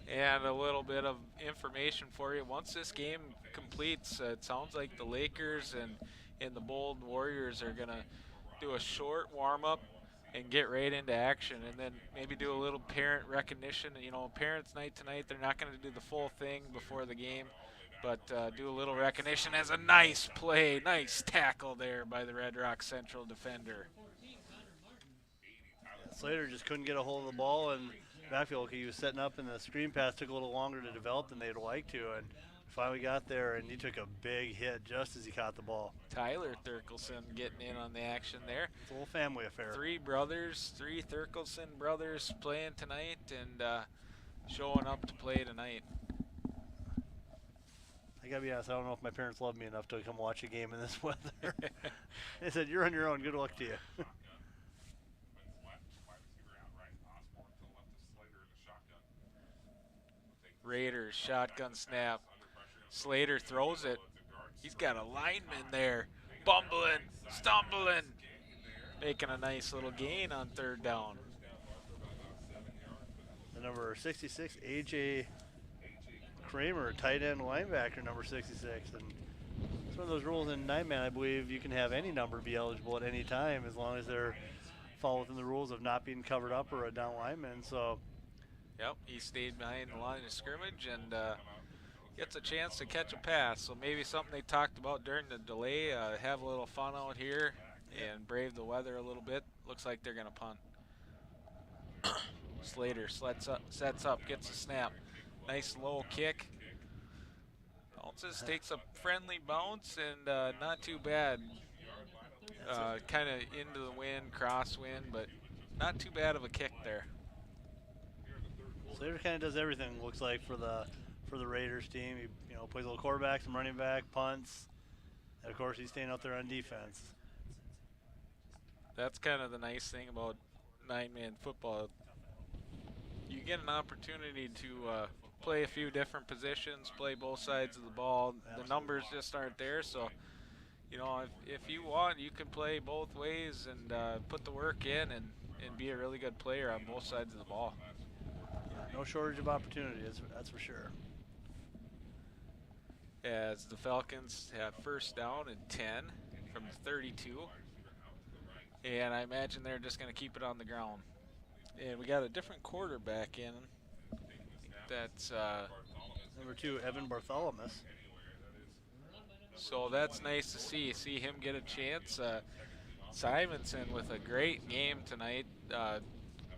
And a little bit of information for you. Once this game completes, it sounds like the Lakers and the Bold Warriors are going to do a short warm-up and get right into action, and then maybe do a little parent recognition. You know, parents' night tonight, they're not going to do the full thing before the game, but do a little recognition as a nice play, nice tackle there by the Red Rock Central defender. Slater just couldn't get a hold of the ball, and backfield, he was setting up, and the screen pass took a little longer to develop than they'd like to, and finally got there, and he took a big hit just as he caught the ball. Tyler Thurkelson getting in on the action there. It's a little family affair. 3 Thurkelson brothers playing tonight and showing up to play tonight. I gotta be honest, I don't know if my parents love me enough to come watch a game in this weather. They said, "You're on your own, good luck to you." Raiders shotgun snap. Slater throws it. He's got a lineman there, bumbling, stumbling, making a nice little gain on 3rd down. number 66, A.J. Kramer, tight end linebacker, number 66. And it's one of those rules in 9-man, I believe you can have any number be eligible at any time as long as they're fall within the rules of not being covered up or a down lineman. So, Yep, he stayed behind the line of scrimmage and gets a chance to catch a pass. So maybe something they talked about during the delay, have a little fun out here and brave the weather a little bit. Looks like they're going to punt. Slater sets up, gets a snap. Nice low kick. Bounces, takes a friendly bounce, and not too bad. Kind of into the wind, crosswind, but not too bad of a kick there. Slater kind of does everything, looks like, for the Raiders team. He plays a little quarterback, some running back, punts, and of course he's staying out there on defense. That's kind of the nice thing about 9-man football. You get an opportunity to play a few different positions, play both sides of the ball. Absolutely. The numbers just aren't there, so if you want, you can play both ways and put the work in and be a really good player on both sides of the ball. No shortage of opportunities, that's for sure. As the Falcons have first down and 10 from the 32. And I imagine they're just going to keep it on the ground. And we got a different quarterback in. I think that's Number 2, Evan Bartholomew. so that's nice to see him get a chance. Simonson with a great game tonight.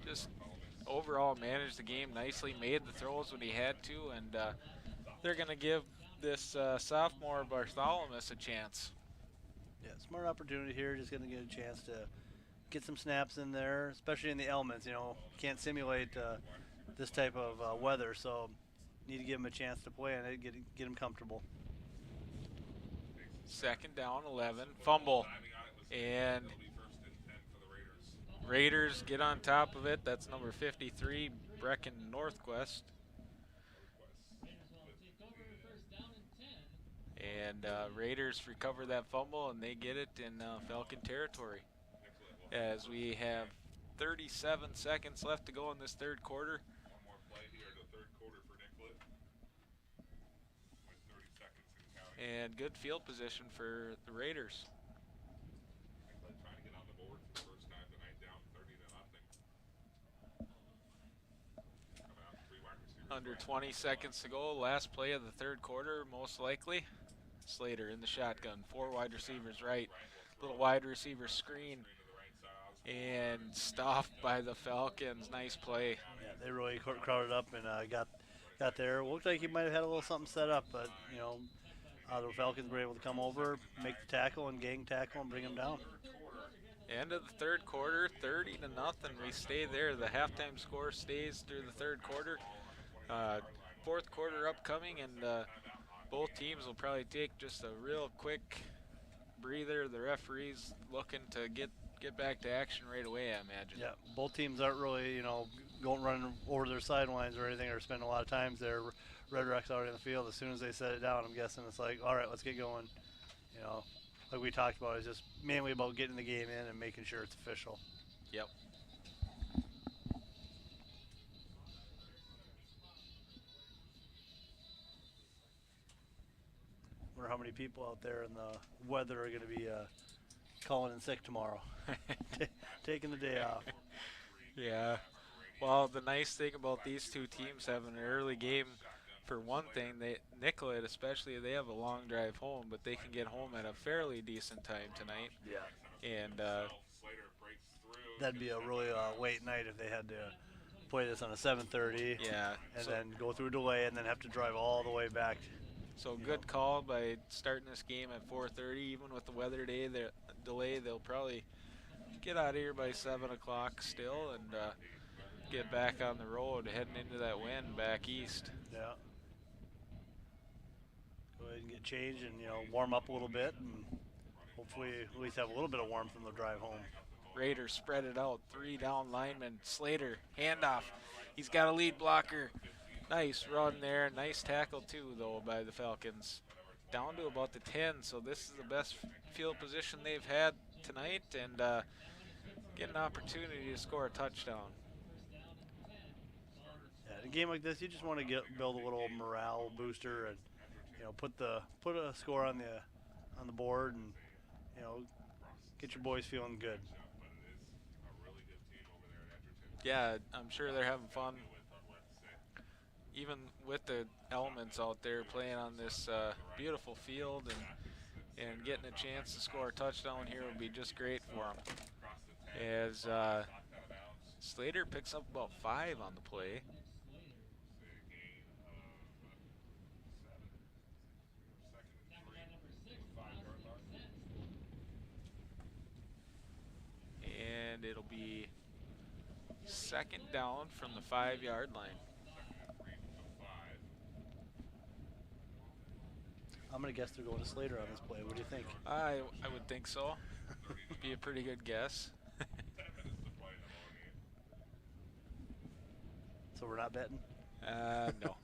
Just overall managed the game nicely, made the throws when he had to, and they're going to give this sophomore Bartholomew a chance. Yeah, smart opportunity here. Just going to get a chance to get some snaps in there, especially in the elements. Can't simulate this type of weather, so need to give him a chance to play and get him comfortable. Second down, 11, fumble, and Raiders get on top of it. That's number 53, Brecken Northwest. And Raiders recover that fumble, and they get it in Falcon territory. As we have 37 seconds left to go in this third quarter. One more play here, the third quarter for Nicollet. With 30 seconds and counting. And good field position for the Raiders. Nicollet trying to get on the board for the first time tonight, down 30-0. Coming out, 3 wide receivers. Under 20 seconds to go, last play of the third quarter, most likely. Slater in the shotgun, 4 wide receivers right. Little wide receiver screen. And stopped by the Falcons. Nice play. Yeah, they really crowded up and got there. Looked like he might have had a little something set up, but the Falcons were able to come over, make the tackle and gang tackle and bring him down. End of the third quarter, 30-0. We stay there. The halftime score stays through the third quarter. Fourth quarter upcoming, and both teams will probably take just a real quick breather. The referees looking to get back to action right away, I imagine. Yeah, both teams aren't really, going running over their sidelines or anything or spending a lot of times there. Red Rex out in the field. As soon as they set it down, I'm guessing it's like, all right, let's get going. Like we talked about, it's just mainly about getting the game in and making sure it's official. Yep. Wonder how many people out there in the weather are going to be calling in sick tomorrow, taking the day off. Yeah. Well, the nice thing about these two teams having an early game, for one thing, Nicollet especially, they have a long drive home, but they can get home at a fairly decent time tonight. Yeah. And that'd be a really late night if they had to play this on a 7:30. Yeah. And then go through a delay and then have to drive all the way back. So good call by starting this game at 4:30. Even with the weather delay, they'll probably get out of here by 7 o'clock still and get back on the road heading into that wind back east. Yeah. Go ahead and get changed and warm up a little bit and hopefully at least have a little bit of warmth from the drive home. Raiders spread it out. 3 down linemen. Slater, handoff. He's got a lead blocker. Nice run there. Nice tackle, too, though, by the Falcons. Down to about the 10, so this is the best field position they've had tonight, and get an opportunity to score a touchdown. a game like this, you just want to build a little morale booster and put a score on the board and get your boys feeling good. Yeah, I'm sure they're having fun. Even with the elements out there playing on this beautiful field and getting a chance to score a touchdown here would be just great for them. As Slater picks up about 5 on the play. And it'll be second down from the 5-yard line. I'm going to guess they're going to Slater on this play. What do you think? I would think so. Be a pretty good guess. So we're not betting? No.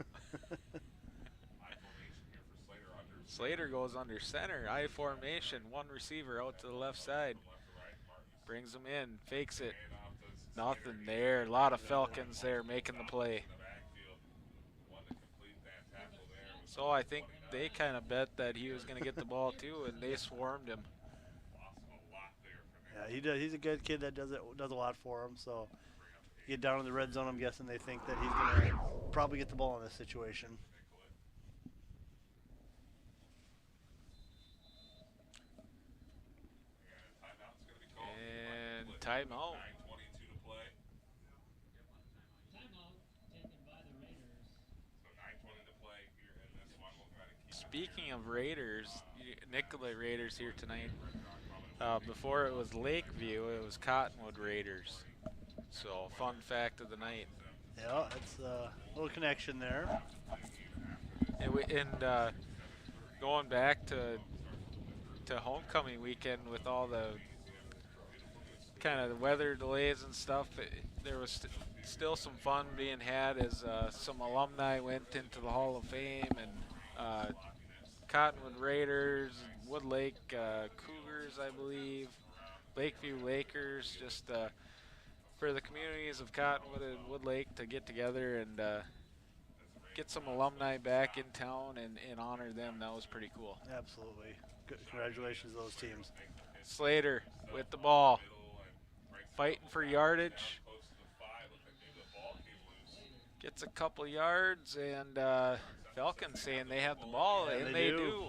Slater goes under center. I formation. 1 receiver out to the left side. Brings him in. Fakes it. Nothing there. A lot of Falcons there making the play. So I think they kind of bet that he was going to get the ball too, and they swarmed him. Yeah, he does. He's a good kid that does a lot for him. So get down in the red zone, I'm guessing they think that he's going to probably get the ball in this situation. And timeout. Speaking of Raiders, Nicollet Raiders here tonight. Before it was Lakeview, it was Cottonwood Raiders. So, fun fact of the night. Yeah, it's a little connection there. And going back to homecoming weekend with all the kind of the weather delays and stuff, there was still some fun being had as some alumni went into the Hall of Fame, and Cottonwood Raiders, Wood Lake Cougars, I believe, Lakeview Lakers, just for the communities of Cottonwood and Wood Lake to get together and get some alumni back in town and honor them. That was pretty cool. Absolutely. Good. Congratulations to those teams. Slater with the ball, fighting for yardage. Gets a couple yards, and Falcons saying they have the ball, Yeah, and they do.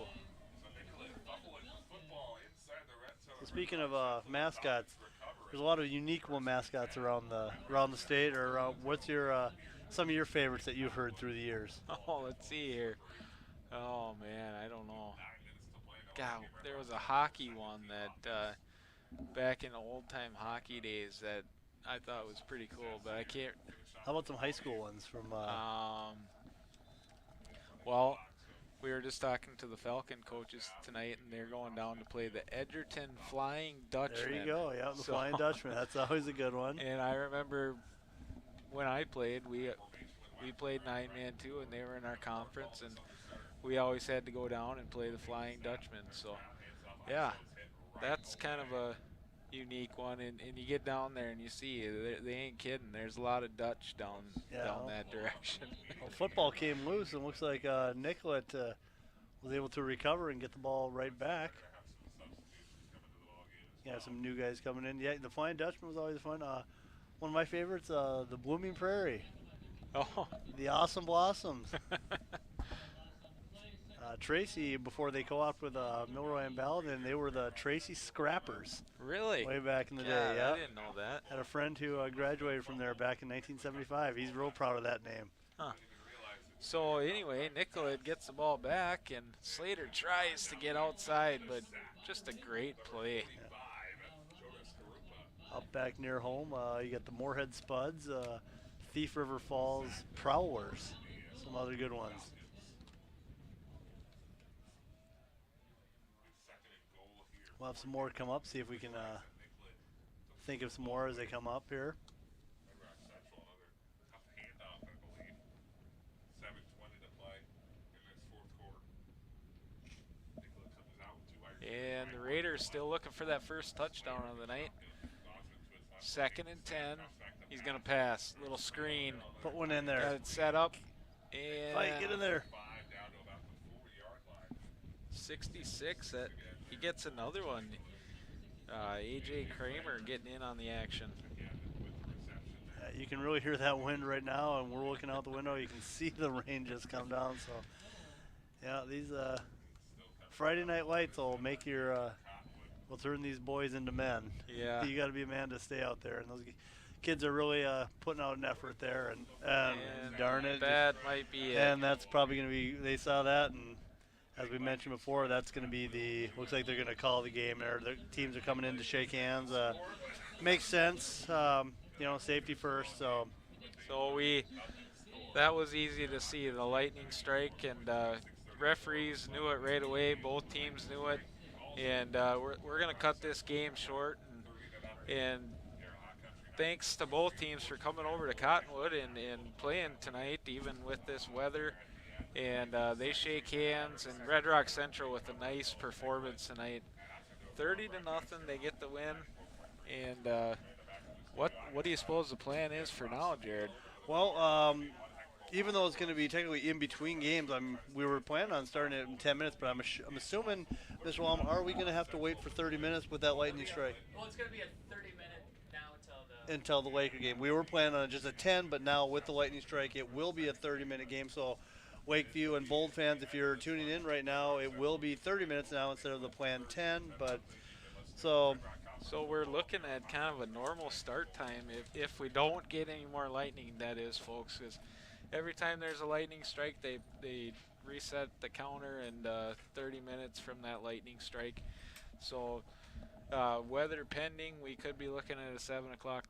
So speaking of mascots, there's a lot of unique mascots around the state. Or what's your some of your favorites that you've heard through the years? Oh, let's see here. Oh man, I don't know. God, there was a hockey one that back in the old time hockey days that I thought was pretty cool, but I can't. How about some high school ones from? Well, we were just talking to the Falcon coaches tonight, and they're going down to play the Edgerton Flying Dutchman. There you go. Yeah, the Flying Dutchman. That's always a good one. And I remember when I played, we played 9-man too, and they were in our conference, and we always had to go down and play the Flying Dutchman. So, yeah, that's kind of a unique one, and you get down there and you see they ain't kidding. There's a lot of Dutch down that direction. Well, football came loose, and looks like Nicollet was able to recover and get the ball right back. Yeah, some new guys coming in. Yeah, the Flying Dutchman was always fun. One of my favorites, the Blooming Prairie. Oh, the Awesome Blossoms. Tracy, before they co-opted with Milroy and Ballard, they were the Tracy Scrappers. Really? Way back in the day, yeah. I didn't know that. Had a friend who graduated from there back in 1975. He's real proud of that name. Huh. So anyway, Nicollet gets the ball back, and Slater tries to get outside, but just a great play. Yeah. Up back near home, you got the Moorhead Spuds, Thief River Falls Prowlers, some other good ones. We'll have some more come up, see if we can think of some more as they come up here. And the Raiders still looking for that first touchdown of the night. 2nd and 10 He's going to pass. Little screen. Put one in Got there. it set up. And Fight, get in there. 66. That he gets another one. AJ Kramer getting in on the action. You can really hear that wind right now, and we're looking out the window. You can see the rain just come down. So, yeah, these Friday night lights will make your will turn these boys into men. Yeah. You got to be a man to stay out there, and those kids are really putting out an effort there. And darn it, that might be it. And that's probably going to be. They saw that, and as we mentioned before, that's going to be the. Looks like they're going to call the game there. The teams are coming in to shake hands. Makes sense. Safety first. So that was easy to see, the lightning strike, and referees knew it right away. Both teams knew it, and we're going to cut this game short. And thanks to both teams for coming over to Cottonwood and playing tonight, even with this weather. And they shake hands, and Red Rock Central with a nice performance tonight. 30-0, they get the win. And what do you suppose the plan is for now, Jared? Well, even though it's going to be technically in between games, we were planning on starting it in 10 minutes, but I'm assuming, Mr. Walm, are we going to have to wait for 30 minutes with that lightning strike? Well, it's going to be a 30-minute now until the Laker game. We were planning on just a 10, but now with the lightning strike, it will be a 30-minute game. So Wakeview and Bold fans, if you're tuning in right now, it will be 30 minutes now instead of the planned 10. But so we're looking at kind of a normal start time if we don't get any more lightning, that is, folks, because every time there's a lightning strike, they reset the counter, and 30 minutes from that lightning strike. So weather pending, we could be looking at a 7 o'clock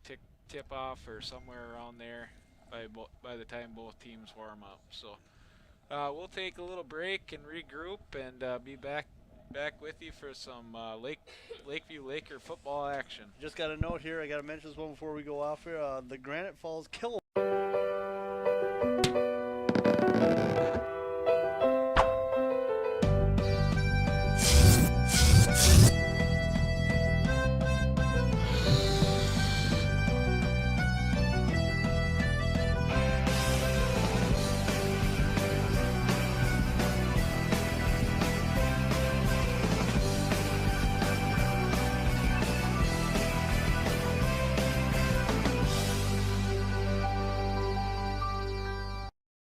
tip-off or somewhere around there by the time both teams warm up. So we'll take a little break and regroup and be back with you for some Lakeview Laker football action. Just got a note here. I got to mention this one before we go off here. The Granite Falls Kill